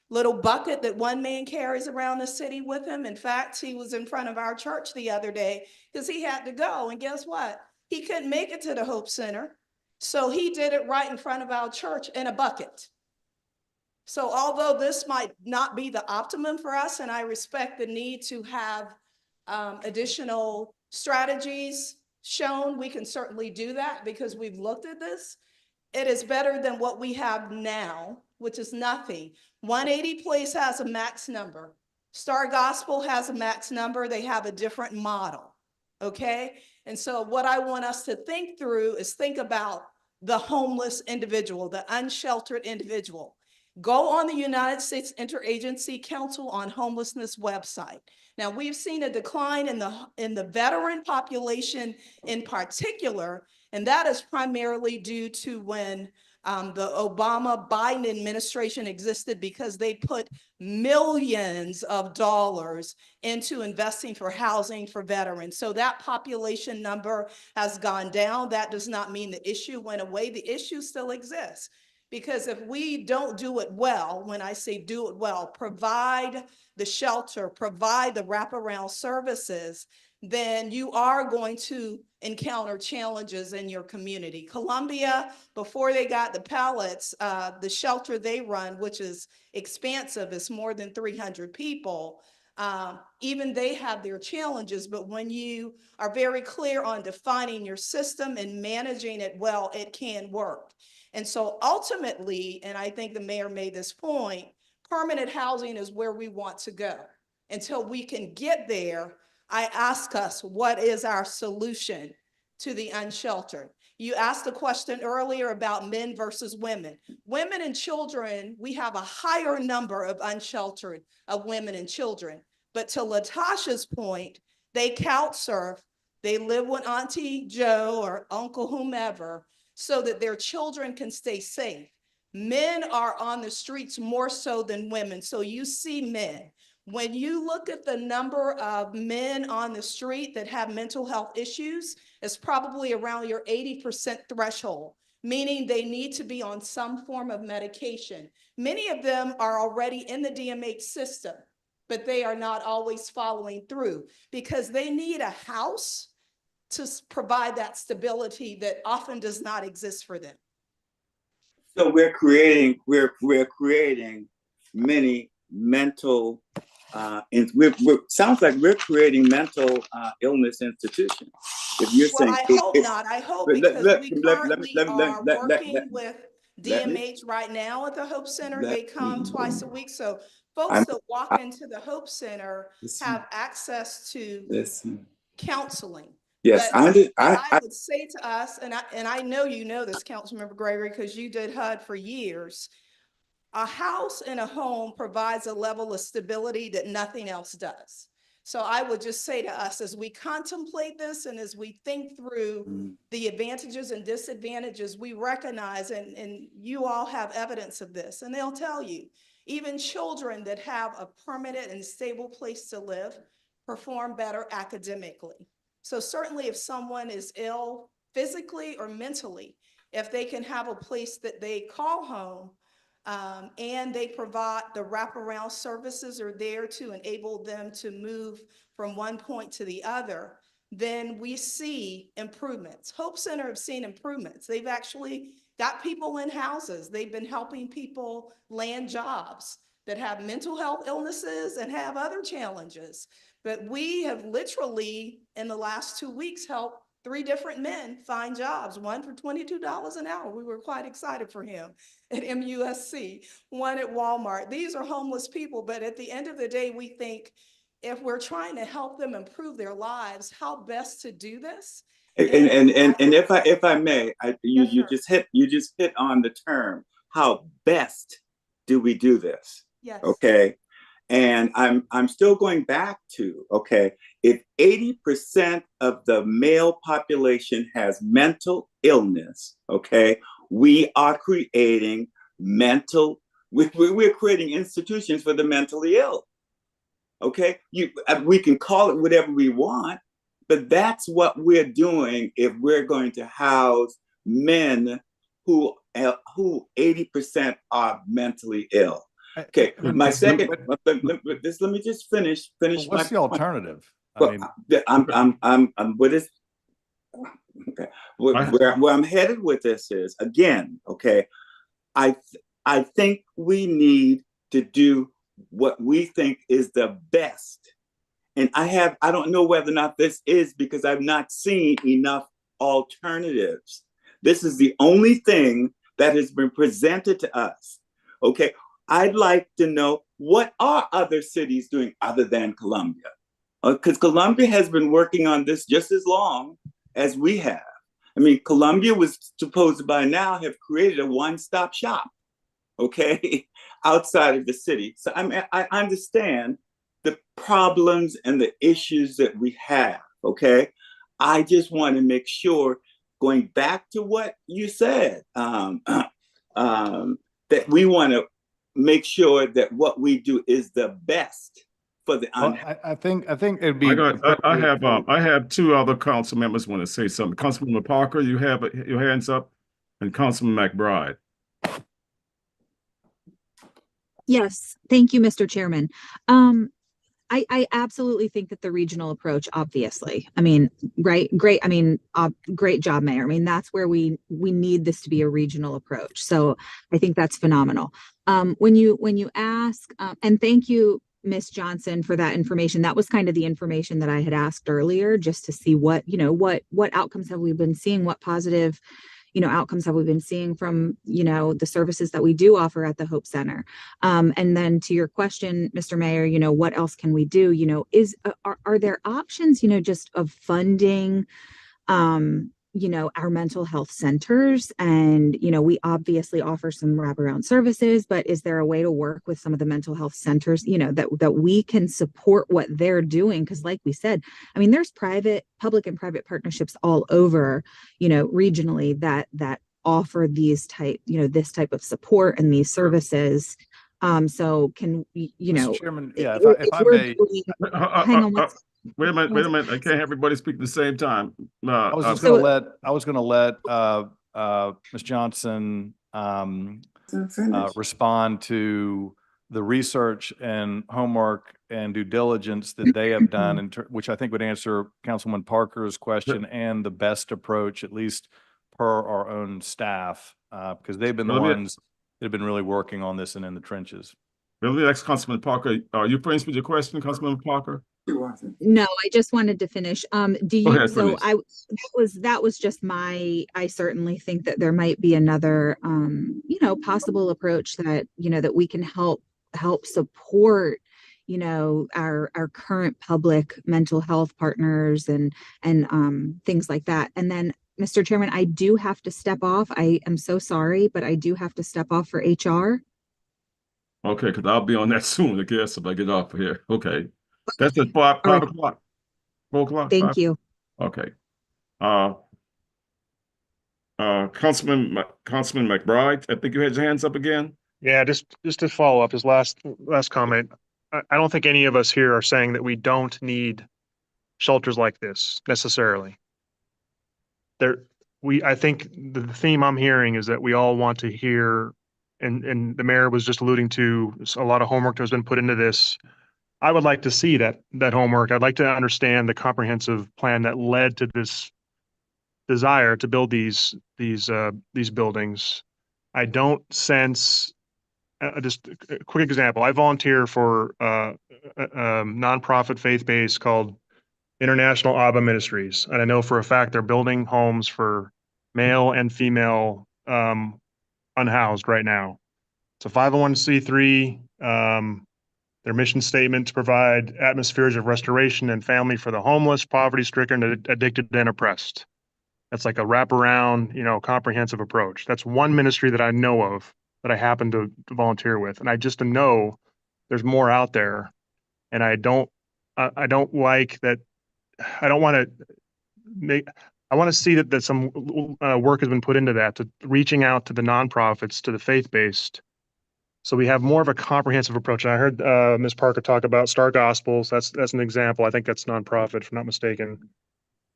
little bucket that one man carries around the city with him. In fact, he was in front of our church the other day because he had to go. And guess what? He couldn't make it to the Hope Center. So he did it right in front of our church in a bucket. So although this might not be the optimum for us, and I respect the need to have additional strategies shown, we can certainly do that because we've looked at this. It is better than what we have now, which is nothing. 180 Place has a max number. Star Gospel has a max number. They have a different model, okay? And so what I want us to think through is think about the homeless individual, the unsheltered individual. Go on the United States Interagency Council on Homelessness website. Now, we've seen a decline in the veteran population in particular, and that is primarily due to when the Obama-Biden administration existed because they put millions of dollars into investing for housing for veterans. So that population number has gone down. That does not mean the issue went away. The issue still exists. Because if we don't do it well, when I say do it well, provide the shelter, provide the wraparound services, then you are going to encounter challenges in your community. Columbia, before they got the pallets, the shelter they run, which is expansive, is more than 300 people. Even they have their challenges, but when you are very clear on defining your system and managing it well, it can work. And so ultimately, and I think the mayor made this point, permanent housing is where we want to go. Until we can get there, I ask us, what is our solution to the unsheltered? You asked a question earlier about men versus women. Women and children, we have a higher number of unsheltered of women and children. But to Latasha's point, they couch surf, they live with Auntie Joe or Uncle whomever so that their children can stay safe. Men are on the streets more so than women. So you see men. When you look at the number of men on the street that have mental health issues, it's probably around your 80% threshold, meaning they need to be on some form of medication. Many of them are already in the DMH system, but they are not always following through because they need a house to provide that stability that often does not exist for them. So we're creating many mental sounds like we're creating mental illness institutions. If you're Well, saying, I hope not. I hope because we currently are working with DMH right now at the Hope Center. They come twice a week. So folks that walk into the Hope Center have access to counseling. Yes, but I would say to us, and I know you know this, Councilmember Gregory, because you did HUD for years. A house and a home provides a level of stability that nothing else does. So I would just say to us, as we contemplate this and as we think through the advantages and disadvantages, we recognize, and you all have evidence of this, and they'll tell you, even children that have a permanent and stable place to live perform better academically. So certainly if someone is ill physically or mentally, if they can have a place that they call home, and they provide the wraparound services are there to enable them to move from one point to the other, then we see improvements. Hope Center have seen improvements. They've actually got people in houses. They've been helping people land jobs that have mental health illnesses and have other challenges. But we have literally, in the last 2 weeks, helped 3 different men find jobs, one for $22 an hour. We were quite excited for him at MUSC, one at Walmart. These are homeless people, but at the end of the day, we think if we're trying to help them improve their lives, how best to do this? And if I may, you just hit on the term, how best do we do this? Yes. Okay. And I'm still going back to, okay, if 80% of the male population has mental illness, okay, we are creating we're creating institutions for the mentally ill. Okay, we can call it whatever we want, but that's what we're doing if we're going to house men who 80% are mentally ill. Okay, my second. Let me just finish. What's the alternative? Well, what is? Okay, where I'm headed with this is again. Okay, I think we need to do what we think is the best, and I don't know whether or not this is because I've not seen enough alternatives. This is the only thing that has been presented to us. Okay. I'd like to know what are other cities doing other than Columbia? Because Columbia has been working on this just as long as we have. I mean, Columbia was supposed to by now have created a one-stop shop, okay, outside of the city. So I understand the problems and the issues that we have, okay? I just want to make sure, going back to what you said, that we want to make sure that what we do is the best for the I think it'd be. I have 2 other council members want to say something. Councilman Parker, you have your hands up, and Councilman McBride. Yes, thank you, Mr. Chairman. I absolutely think that the regional approach, obviously, I mean, great job, Mayor. I mean, that's where we need this to be a regional approach. So I think that's phenomenal. When you ask, and thank you, Ms. Johnson, for that information. That was kind of the information that I had asked earlier, just to see what outcomes have we been seeing, what positive, outcomes have we been seeing from, the services that we do offer at the Hope Center? And then to your question, Mr. Mayor, what else can we do? Are there options, just of funding, our mental health centers? And, we obviously offer some wraparound services, but is there a way to work with some of the mental health centers, that we can support what they're doing? Because like we said, I mean, there's public and private partnerships all over, regionally that offer this type of support and these services. So can, Mr. Chairman, yeah, if I we're may, hang on one second. Wait a minute. I can't have everybody speak at the same time. I was just so- gonna let Ms. Johnson respond to the research and homework and due diligence that they have done, which I think would answer Councilman Parker's question and the best approach, at least per our own staff, because they've been the ones that have been really working on this and in the trenches. Let me ask Councilman Parker. Are you finished with your question, Councilman Parker? No, I just wanted to finish. Do you, ahead, so please. that was just I certainly think that there might be another, possible approach that, that we can help support, our current public mental health partners and things like that. And then, Mr. Chairman, I do have to step off. I am so sorry, but I do have to step off for HR. Okay, because I'll be on that soon, I guess, if I get off of here. Okay. That's at 5 right. o'clock. 4 o'clock. Thank 5? you. Okay. Councilman McBride, I think you had your hands up again. Yeah, just to follow up his last comment. I don't think any of us here are saying that we don't need shelters like this necessarily. I think the theme I'm hearing is that we all want to hear, and the mayor was just alluding to a lot of homework that has been put into this. I would like to see that homework. I'd like to understand the comprehensive plan that led to this desire to build these buildings. I don't sense. Just a quick example. I volunteer for a nonprofit faith-based called International Abba Ministries, and I know for a fact they're building homes for male and female unhoused right now. It's a 501c3. Their mission statement to provide atmospheres of restoration and family for the homeless, poverty-stricken, addicted, and oppressed. That's like a wraparound, comprehensive approach. That's one ministry that I know of that I happen to volunteer with, and I just know there's more out there. And I don't like that. I don't want to make. I want to see that some work has been put into that, to reaching out to the nonprofits, to the faith-based. So we have more of a comprehensive approach. And I heard Ms. Parker talk about Star Gospels. That's an example. I think that's nonprofit, if I'm not mistaken.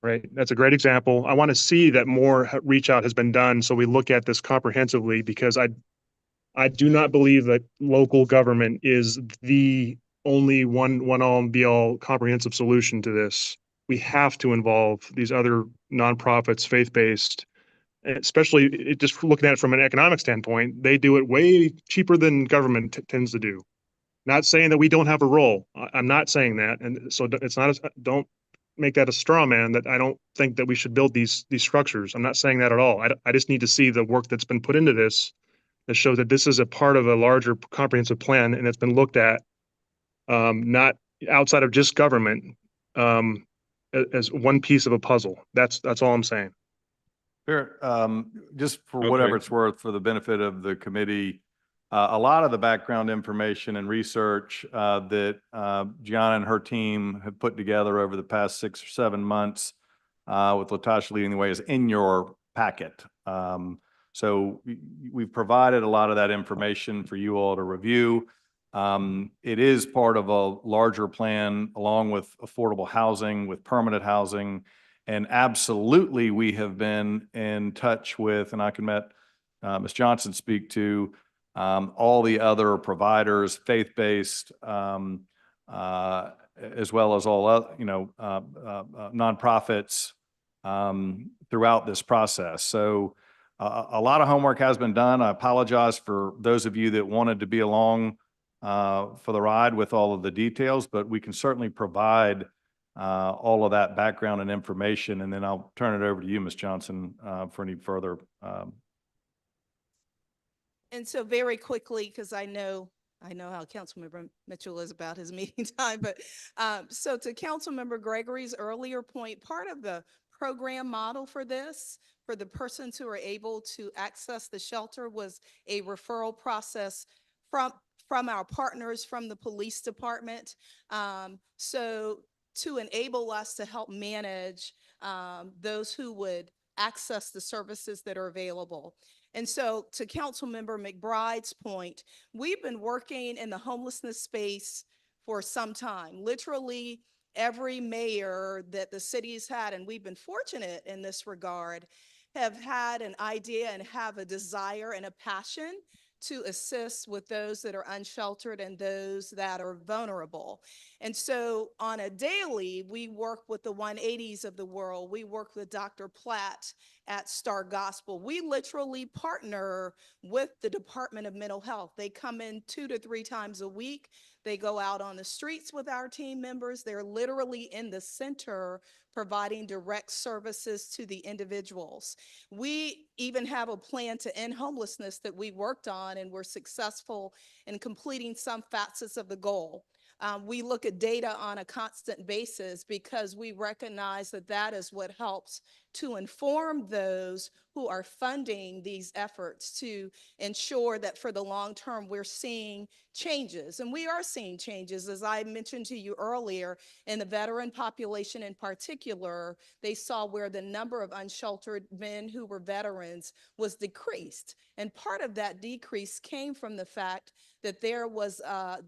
Right. That's a great example. I want to see that more reach out has been done, so we look at this comprehensively, because I do not believe that local government is the only one all and be all comprehensive solution to this. We have to involve these other nonprofits, faith-based. Especially just looking at it from an economic standpoint, they do it way cheaper than government tends to do. Not saying that we don't have a role. I'm not saying that. And so it's not, don't make that a straw man that I don't think that we should build these structures. I'm not saying that at all. I just need to see the work that's been put into this that shows that this is a part of a larger comprehensive plan, and it's been looked at, not outside of just government, as one piece of a puzzle. That's all I'm saying. Fair. Just for whatever it's worth, for the benefit of the committee, a lot of the background information and research that Gianna and her team have put together over the past 6 or 7 months, with Latasha leading the way, is in your packet. So we've provided a lot of that information for you all to review. It is part of a larger plan, along with affordable housing, with permanent housing. And absolutely, we have been in touch with, and I can let Ms. Johnson speak to, all the other providers, faith-based, as well as all other, nonprofits throughout this process. So a lot of homework has been done. I apologize for those of you that wanted to be along for the ride with all of the details, but we can certainly provide all of that background and information, and then I'll turn it over to you, Ms. Johnson, for any further. And so very quickly, because I know how Councilmember Mitchell is about his meeting time, but so to Councilmember Gregory's earlier point, part of the program model for this, for the persons who are able to access the shelter, was a referral process from our partners from the police department. So to enable us to help manage those who would access the services that are available. And so to Councilmember McBride's point, we've been working in the homelessness space for some time. Literally every mayor that the city's had, and we've been fortunate in this regard, have had an idea and have a desire and a passion to assist with those that are unsheltered and those that are vulnerable. And so on a daily, we work with the 180s of the world. We work with Dr. Platt at Star Gospel. We literally partner with the Department of Mental Health. They come in 2 to 3 times a week. They go out on the streets with our team members. They're literally in the center providing direct services to the individuals. We even have a plan to end homelessness that we worked on, and we're successful in completing some facets of the goal. We look at data on a constant basis because we recognize that that is what helps to inform those who are funding these efforts to ensure that for the long term we're seeing changes. And we are seeing changes, as I mentioned to you earlier, in the veteran population in particular. They saw where the number of unsheltered men who were veterans was decreased. And part of that decrease came from the fact that there was a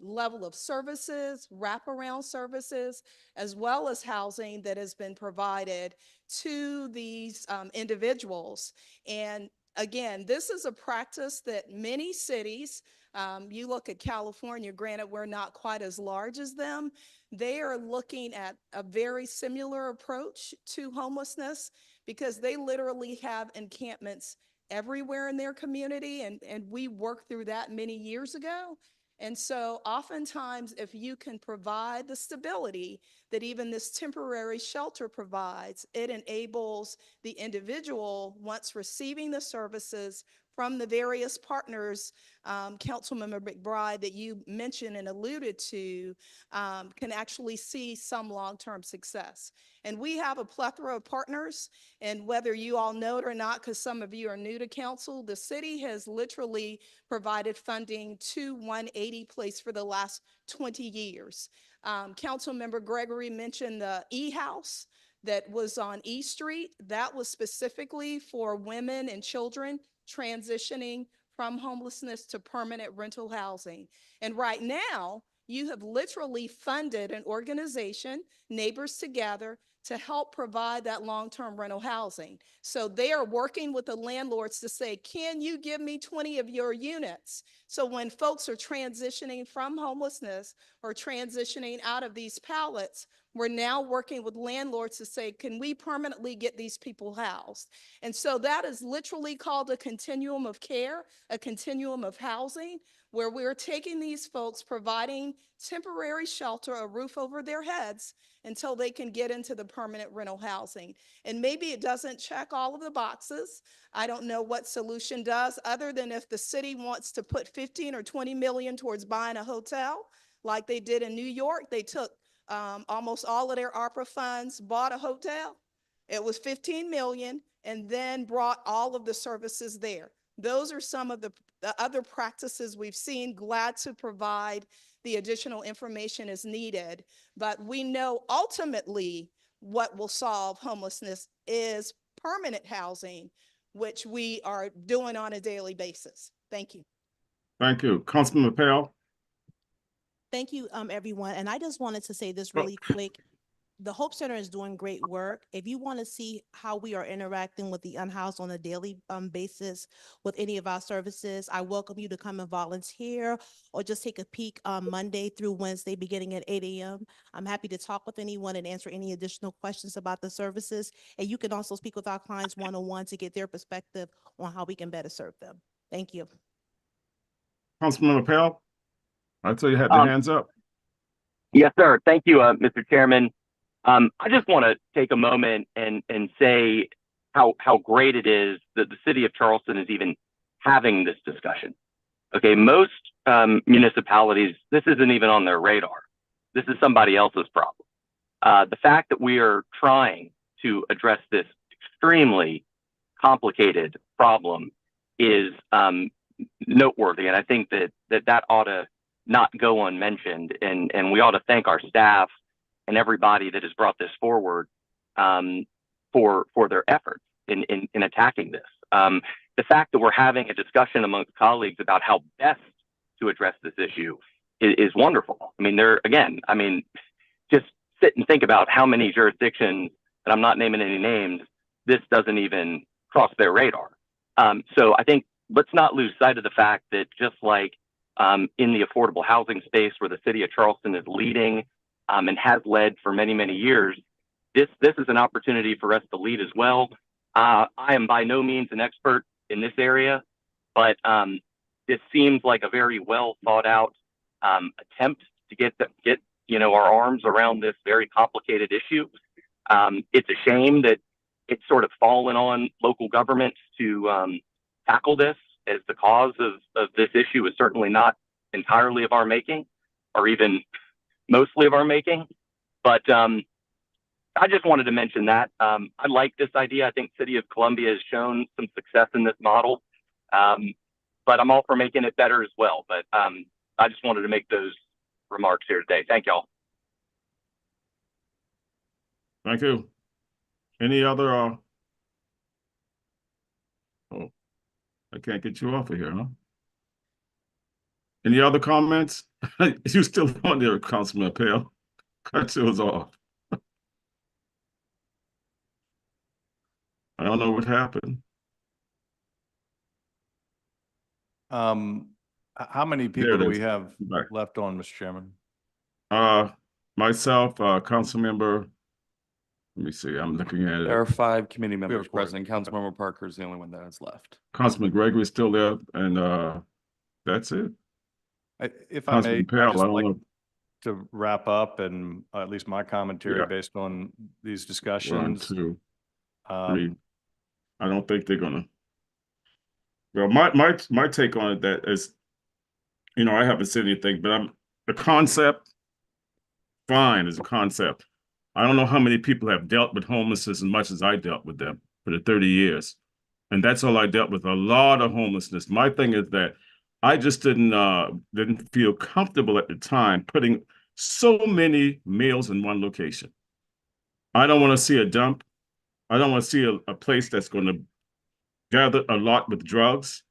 level of services, wraparound services, as well as housing that has been provided to these individuals. And again, this is a practice that many cities, you look at California, granted we're not quite as large as them, they are looking at a very similar approach to homelessness because they literally have encampments everywhere in their community, and we worked through that many years ago. And so oftentimes, if you can provide the stability that even this temporary shelter provides, it enables the individual, once receiving the services from the various partners, Councilmember McBride, that you mentioned and alluded to, can actually see some long-term success. And we have a plethora of partners, and whether you all know it or not, because some of you are new to council, the city has literally provided funding to 180 Place for the last 20 years. Councilmember Gregory mentioned the E-House that was on E Street. That was specifically for women and children transitioning from homelessness to permanent rental housing. And right now, you have literally funded an organization, Neighbors Together, to help provide that long-term rental housing. So they are working with the landlords to say, can you give me 20 of your units? So when folks are transitioning from homelessness or transitioning out of these pallets, we're now working with landlords to say, can we permanently get these people housed? And so that is literally called a continuum of care, a continuum of housing, where we're taking these folks, providing temporary shelter, a roof over their heads, until they can get into the permanent rental housing. And maybe it doesn't check all of the boxes. I don't know what solution does, other than if the city wants to put 15 or 20 million towards buying a hotel, like they did in New York. They took almost all of their ARPA funds, bought a hotel. It was 15 million, and then brought all of the services there. Those are some of the other practices we've seen. Glad to provide the additional information as needed, but we know ultimately what will solve homelessness is permanent housing, which we are doing on a daily basis. Thank you. Thank you. Councilman Pell. Thank you, everyone. And I just wanted to say this really quick. The Hope Center is doing great work. If you want to see how we are interacting with the unhoused on a daily basis with any of our services, I welcome you to come and volunteer or just take a peek Monday through Wednesday beginning at 8 a.m. I'm happy to talk with anyone and answer any additional questions about the services. And you can also speak with our clients one-on-one to get their perspective on how we can better serve them. Thank you. Councilman Pell, I tell you had the hands up. Yes, sir. Thank you, Mr. Chairman. I just want to take a moment and say how great it is that the city of Charleston is even having this discussion. Okay, most municipalities, this isn't even on their radar. This is somebody else's problem. The fact that we are trying to address this extremely complicated problem is noteworthy, and I think that ought to not go unmentioned, and we ought to thank our staff and everybody that has brought this forward for their efforts in attacking this. The fact that we're having a discussion amongst colleagues about how best to address this issue is wonderful. I mean, just sit and think about how many jurisdictions, and I'm not naming any names, this doesn't even cross their radar. So I think let's not lose sight of the fact that just like in the affordable housing space where the city of Charleston is leading and has led for many, many years, this is an opportunity for us to lead as well. I am by no means an expert in this area, but this seems like a very well thought out attempt to get our arms around this very complicated issue. It's a shame that it's sort of fallen on local governments to tackle this, as the cause of this issue is certainly not entirely of our making, or even mostly of our making. But I just wanted to mention that. I like this idea. I think City of Columbia has shown some success in this model, but I'm all for making it better as well. But I just wanted to make those remarks here today. Thank y'all. Thank you. Any other, oh, I can't get you off of here, huh? Any other comments? You still on there, Councilman Pale? Cut yours off. I don't know what happened. How many people do we have left on, Mr. Chairman? Myself, Councilmember, let me see, I'm looking at it. There are 5 committee members present. Councilmember Parker is the only one that is left. Councilman Gregory is still there, and that's it. If I may, I'd just like to wrap up and at least my commentary based on these discussions. 1, 2, 3. I don't think they're gonna. Well, my take on it that is, I haven't said anything, but the concept, fine, is a concept. I don't know how many people have dealt with homelessness as much as I dealt with them for the 30 years. And that's all I dealt with, a lot of homelessness. My thing is that I just didn't feel comfortable at the time putting so many meals in one location. I don't want to see a dump. I don't want to see a place that's going to gather a lot with drugs.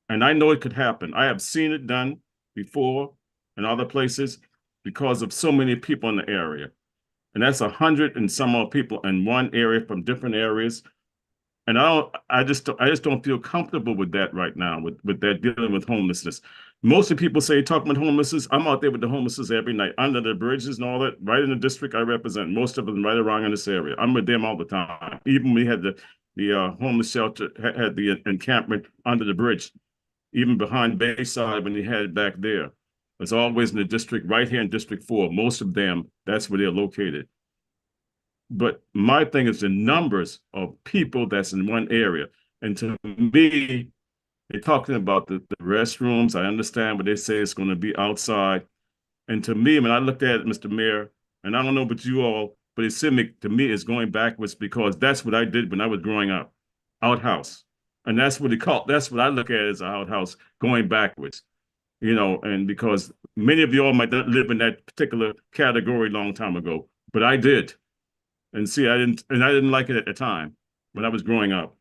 And I know it could happen. I have seen it done before in other places because of so many people in the area. And that's 100 and some odd people in one area from different areas. And I just don't feel comfortable with that right now, with that dealing with homelessness. Most of the people say, talking about homelessness, I'm out there with the homelessness every night, under the bridges and all that, right in the district I represent. Most of them right around in this area. I'm with them all the time. Even we had the homeless shelter, had the encampment under the bridge, even behind Bayside when they had it back there. It's always in the district, right here in District 4. Most of them, that's where they're located. But my thing is the numbers of people that's in one area. And to me, they're talking about the restrooms. I understand what they say it's going to be outside. And to me, when I looked at it, Mr. Mayor, and I don't know about you all, but it seemed to me it's going backwards because that's what I did when I was growing up, outhouse. And that's what that's what I look at as an outhouse, going backwards. And because many of you all might not live in that particular category a long time ago, but I did. And see, I didn't like it at the time when I was growing up.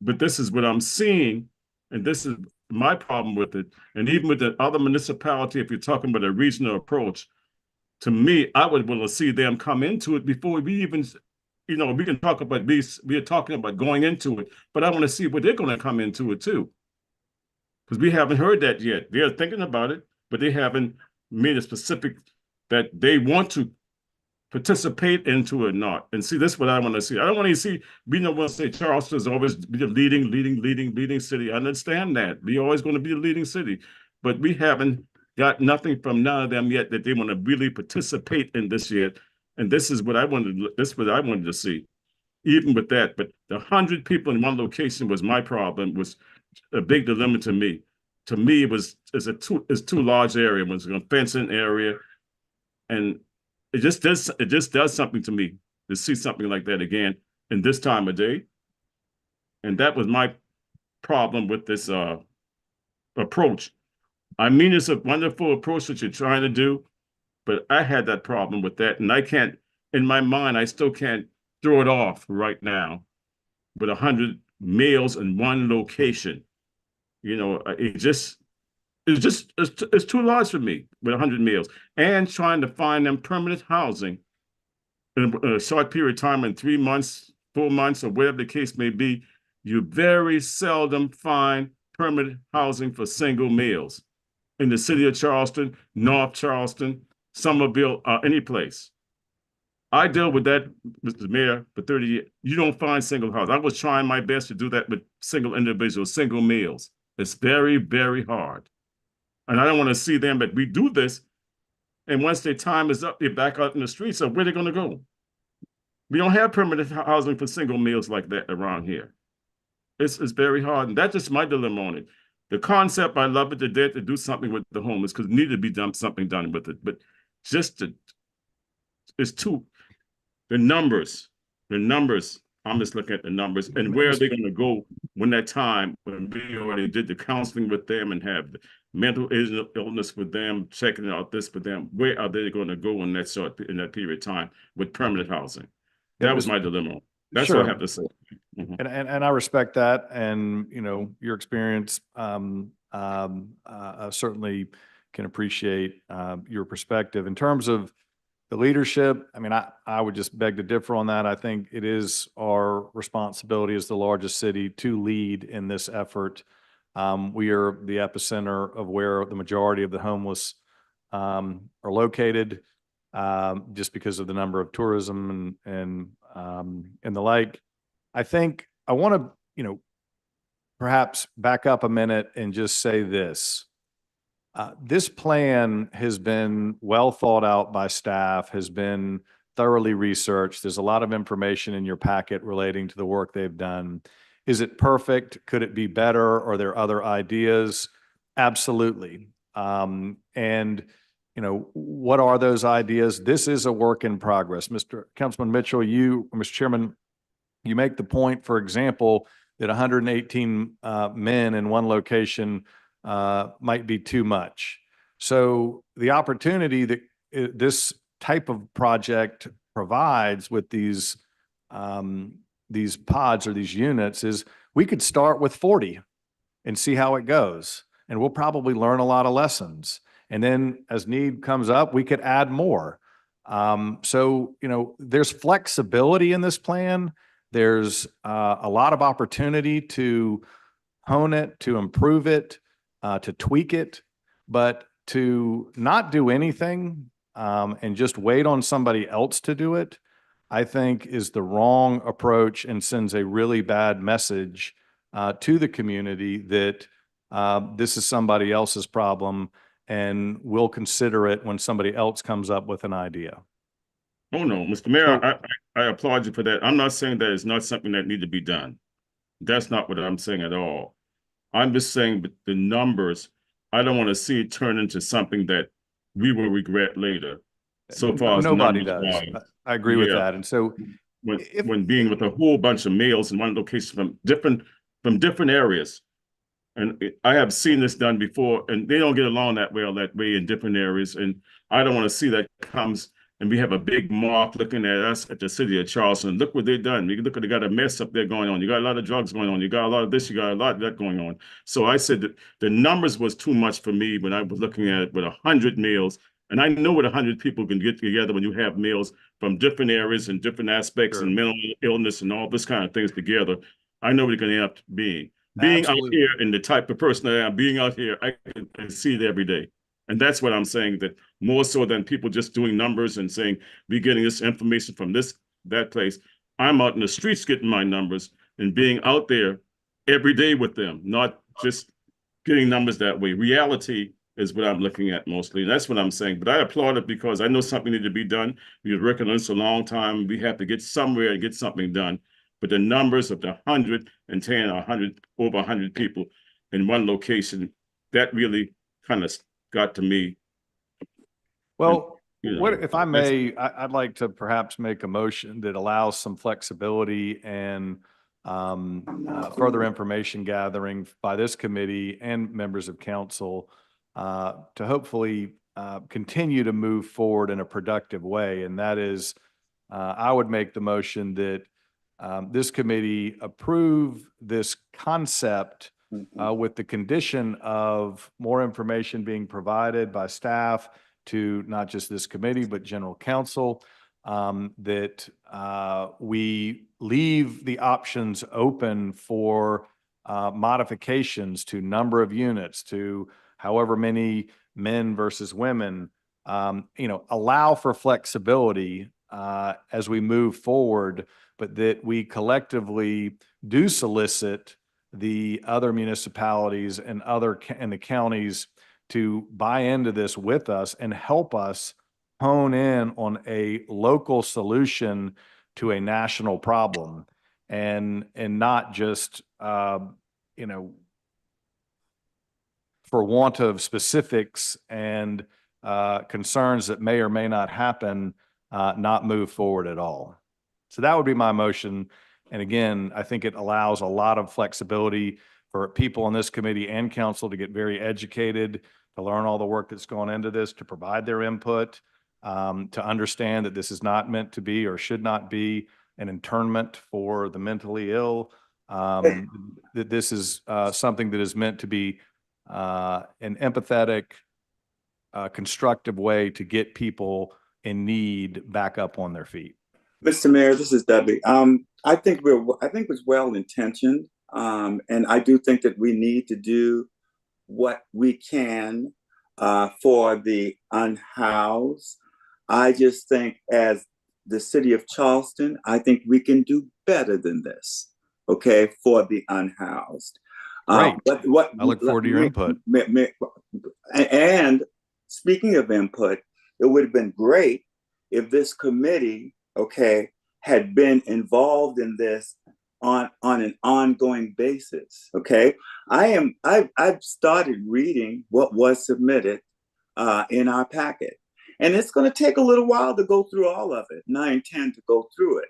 But this is what I'm seeing, and this is my problem with it. And even with the other municipality, if you're talking about a regional approach, to me, I would want to see them come into it before we even, we can talk about these, we are talking about going into it, but I want to see what they're going to come into it too. Because we haven't heard that yet. They're thinking about it, but they haven't made a specific that they want to participate into it or not. And see, this is what I want to see. I don't want to see, we don't want to say Charleston is always be the leading city. I understand that. We're always going to be the leading city. But we haven't got nothing from none of them yet that they want to really participate in this yet. And this is what I wanted. This is what I wanted to see. Even with that, but the 100 people in one location was my problem. Was a big dilemma to me. To me, it's too large area. It was a fencing area, and it just does something to me to see something like that again in this time of day. And that was my problem with this approach. I mean, it's a wonderful approach that you're trying to do, but I had that problem with that, and I can't. In my mind, I still can't throw it off right now with 100 males in one location. You know, it's too large for me with 100 males, and trying to find them permanent housing in a short period of time, in 3 months, 4 months, or whatever the case may be. You very seldom find permanent housing for single males in the city of Charleston, North Charleston, Somerville, any place. I dealt with that, Mr. Mayor, for 30 years. You don't find single house. I was trying my best to do that with single individuals, single males. It's very, very hard. And I don't want to see them, but we do this. And once their time is up, they're back out in the streets. So where are they going to go? We don't have permanent housing for single males like that around here. It's very hard. And that's just my dilemma on it. The concept, I love it to death, to do something with the homeless, because need to be something done with it. But it's too. The numbers, I'm just looking at the numbers, and where are they going to go when that time, when we already did the counseling with them and have the mental illness with them, checking out this for them, where are they going to go in that period of time with permanent housing? That was my dilemma. That's what I have to say. And I respect that, and you know, your experience certainly can appreciate your perspective in terms of the leadership. I mean, I would just beg to differ on that. I think it is our responsibility as the largest city to lead in this effort. We are the epicenter of where the majority of the homeless are located, just because of the number of tourism and the like. I think I want to, you know, perhaps back up a minute and just say this. This plan has been well thought out by staff, has been thoroughly researched. There's a lot of information in your packet relating to the work they've done. Is it perfect? Could it be better? Are there other ideas? Absolutely. And, you know, what are those ideas? This is a work in progress. Mr. Councilman Mitchell, Mr. Chairman, you make the point, for example, that 118 men in one location might be too much. So the opportunity that this type of project provides with these pods or these units is we could start with 40 and see how it goes. And we'll probably learn a lot of lessons. And then as need comes up, we could add more. So, you know, there's flexibility in this plan. There's a lot of opportunity to hone it, to improve it, to tweak it, but to not do anything and just wait on somebody else to do it, I think is the wrong approach and sends a really bad message to the community that this is somebody else's problem and we'll consider it when somebody else comes up with an idea. Oh, no, Mr. Mayor, I applaud you for that. I'm not saying that it's not something that needs to be done. That's not what I'm saying at all. I'm just saying that the numbers, I don't want to see it turn into something that we will regret later. So far as nobody does. I agree with that. And so when being with a whole bunch of males in one location from different areas, and I have seen this done before, and they don't get along that way in different areas. And I don't want to see that comes and we have a big mob looking at us at the city of Charleston. Look what they've done. You look at, they got a mess up there going on. You got a lot of drugs going on. You got a lot of this, you got a lot of that going on. So I said that the numbers was too much for me when I was looking at it with 100 males. And I know what 100 people can get together when you have males from different areas and different aspects and mental illness and all this kind of things together. I know what it can end up being. Being out here and the type of person I am, being out here, I can see it every day. And that's what I'm saying, that more so than people just doing numbers and saying, we're getting this information from that place. I'm out in the streets getting my numbers and being out there every day with them, not just getting numbers that way. Reality is what I'm looking at mostly. And that's what I'm saying. But I applaud it because I know something needed to be done. We've been working on this a long time. We have to get somewhere and get something done. But the numbers of the 110 or 100, over 100 people in one location, that really kind of got to me. Well, You know, what, if I that's- may, I'd like to perhaps make a motion that allows some flexibility and further information gathering by this committee and members of council to hopefully continue to move forward in a productive way. And that is, I would make the motion that this committee approve this concept with the condition of more information being provided by staff to not just this committee, but general counsel, that we leave the options open for modifications to number of units, to however many men versus women, allow for flexibility as we move forward, but that we collectively do solicit the other municipalities and the counties to buy into this with us and help us hone in on a local solution to a national problem, and not just for want of specifics and concerns that may or may not happen, not move forward at all. So that would be my motion. And again, I think it allows a lot of flexibility for people on this committee and council to get very educated, to learn all the work that's gone into this, to provide their input, to understand that this is not meant to be or should not be an internment for the mentally ill, that this is something that is meant to be an empathetic, constructive way to get people in need back up on their feet. Mr. Mayor, this is Dudley. I think it's well intentioned, and I do think that we need to do what we can for the unhoused. I just think, as the city of Charleston, I think we can do better than this. Okay, for the unhoused. Great. But what I look forward to your input. And speaking of input, it would have been great if this committee, okay, had been involved in this on an ongoing basis. Okay, I've started reading what was submitted in our packet, and it's going to take a little while to go through all of it, and I intend to go through it.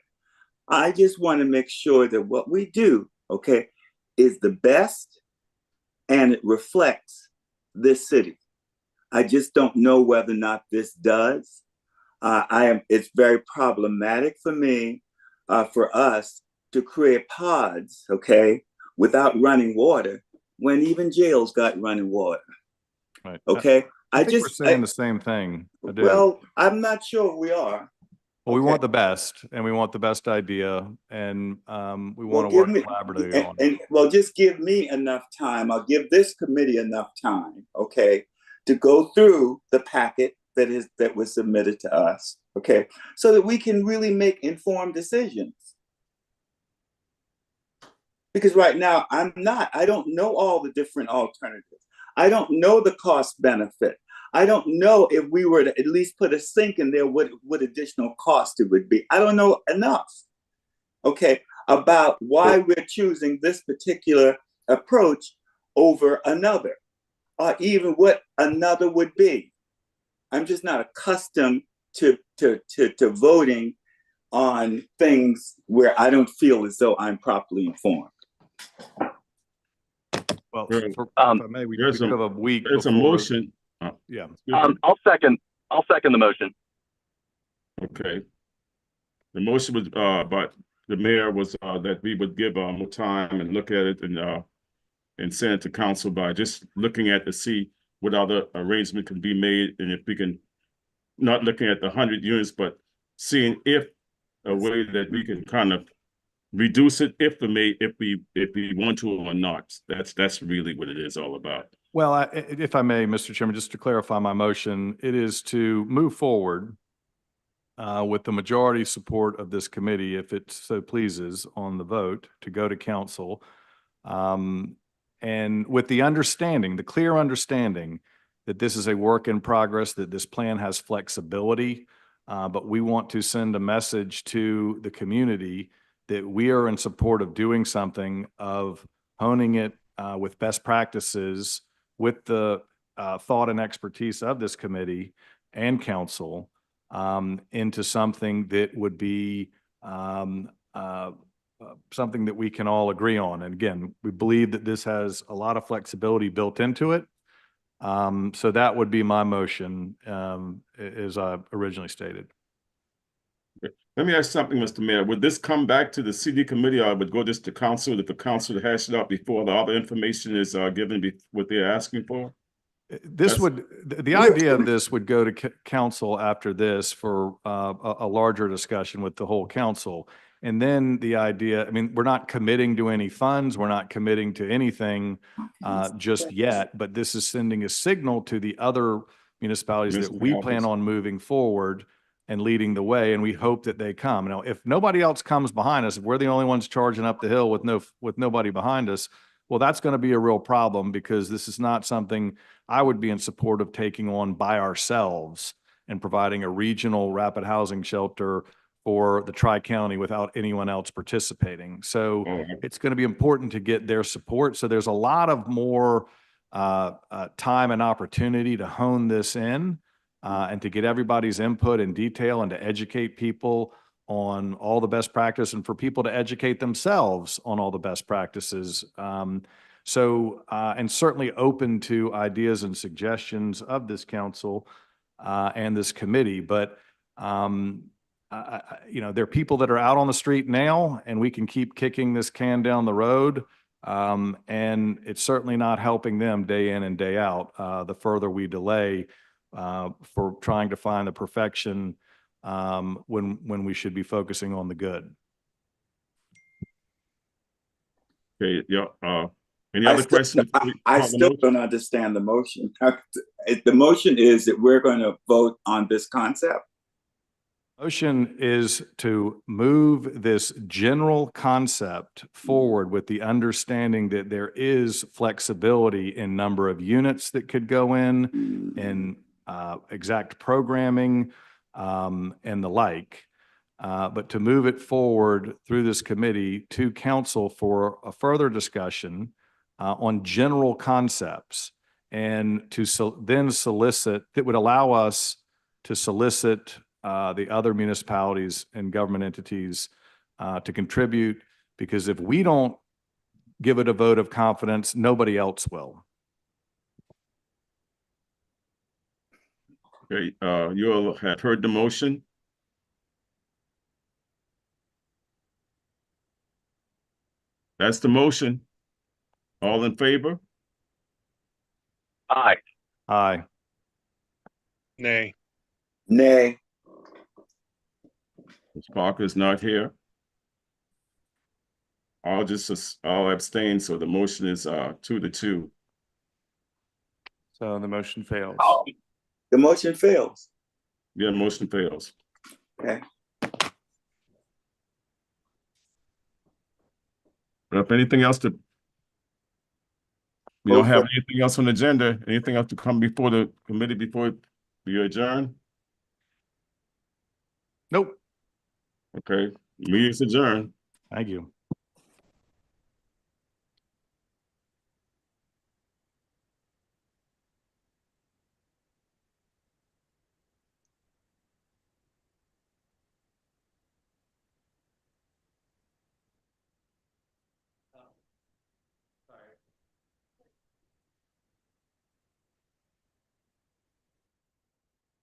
I just want to make sure that what we do, okay, is the best and it reflects this city. I just don't know whether or not this does. It's very problematic for me, for us to create pods, okay, without running water, when even jails got running water. Right. Okay. I think we're saying the same thing. I do. Well, I'm not sure we are. Well, we Okay. want the best, and we want the best idea, and we want to work collaboratively on it. Well, just give me enough time. I'll give this committee enough time, okay, to go through the packet that was submitted to us, okay, so that we can really make informed decisions. Because right now, I don't know all the different alternatives. I don't know the cost benefit. I don't know if we were to at least put a sink in there, what additional cost it would be. I don't know enough, okay, about why we're choosing this particular approach over another, or even what another would be. I'm just not accustomed to voting on things where I don't feel as though I'm properly informed. Well, Well, if I may, we there's could have a week. There's a before- motion. Yeah. I'll second the motion. Okay. The motion was, but the mayor was, that we would give, more time and look at it and send it to council by just looking at to see what other arrangement can be made, and if we can, not looking at the 100 units, but seeing if a way that we can kind of reduce it if we want to or not. That's really what it is all about. Well, if I may, Mr. Chairman, just to clarify my motion, it is to move forward with the majority support of this committee, if it so pleases, on the vote to go to council. And with the clear understanding that this is a work in progress, that this plan has flexibility. But we want to send a message to the community that we are in support of doing something, of honing it with best practices, with the thought and expertise of this committee and council, into something that would be something that we can all agree on. And again, we believe that this has a lot of flexibility built into it. So that would be my motion, as I originally stated. Let me ask something, Mr. Mayor. Would this come back to the CD committee, or would go just to council if the council hash it out before the other information is given what they're asking for? The idea of this would go to council after this for a larger discussion with the whole council. And then the idea, I mean, we're not committing to any funds, we're not committing to anything just yet, but this is sending a signal to the other municipalities that we plan on moving forward and leading the way, and we hope that they come. Now, if nobody else comes behind us, if we're the only ones charging up the hill with nobody behind us, well, that's going to be a real problem, because this is not something I would be in support of taking on by ourselves and providing a regional rapid housing shelter for the Tri-County without anyone else participating. So it's going to be important to get their support. So there's a lot of more time and opportunity to hone this in and to get everybody's input in detail and to educate people on all the best practice, and for people to educate themselves on all the best practices. And certainly open to ideas and suggestions of this council and this committee. But, there are people that are out on the street now, and we can keep kicking this can down the road. And it's certainly not helping them day in and day out. The further we delay for trying to find the perfection when we should be focusing on the good. Okay, yeah. Any other questions? I still don't understand the motion. The motion is that we're going to vote on this concept. Motion is to move this general concept forward with the understanding that there is flexibility in number of units that could go in exact programming, and the like. But to move it forward through this committee to council for a further discussion on general concepts, and to then solicit, that would allow us to solicit the other municipalities and government entities to contribute, because if we don't give it a vote of confidence, nobody else will. Okay, you all have heard the motion. That's the motion. All in favor? Aye. Aye. Nay. Nay. Ms. Parker is not here. I'll abstain, so the motion is 2-2. So the motion fails. The motion fails. Yeah, motion fails. Okay. But if anything else we don't have anything else on the agenda, anything else to come before the committee before we adjourn? Nope. Okay, meeting's adjourned. Thank you.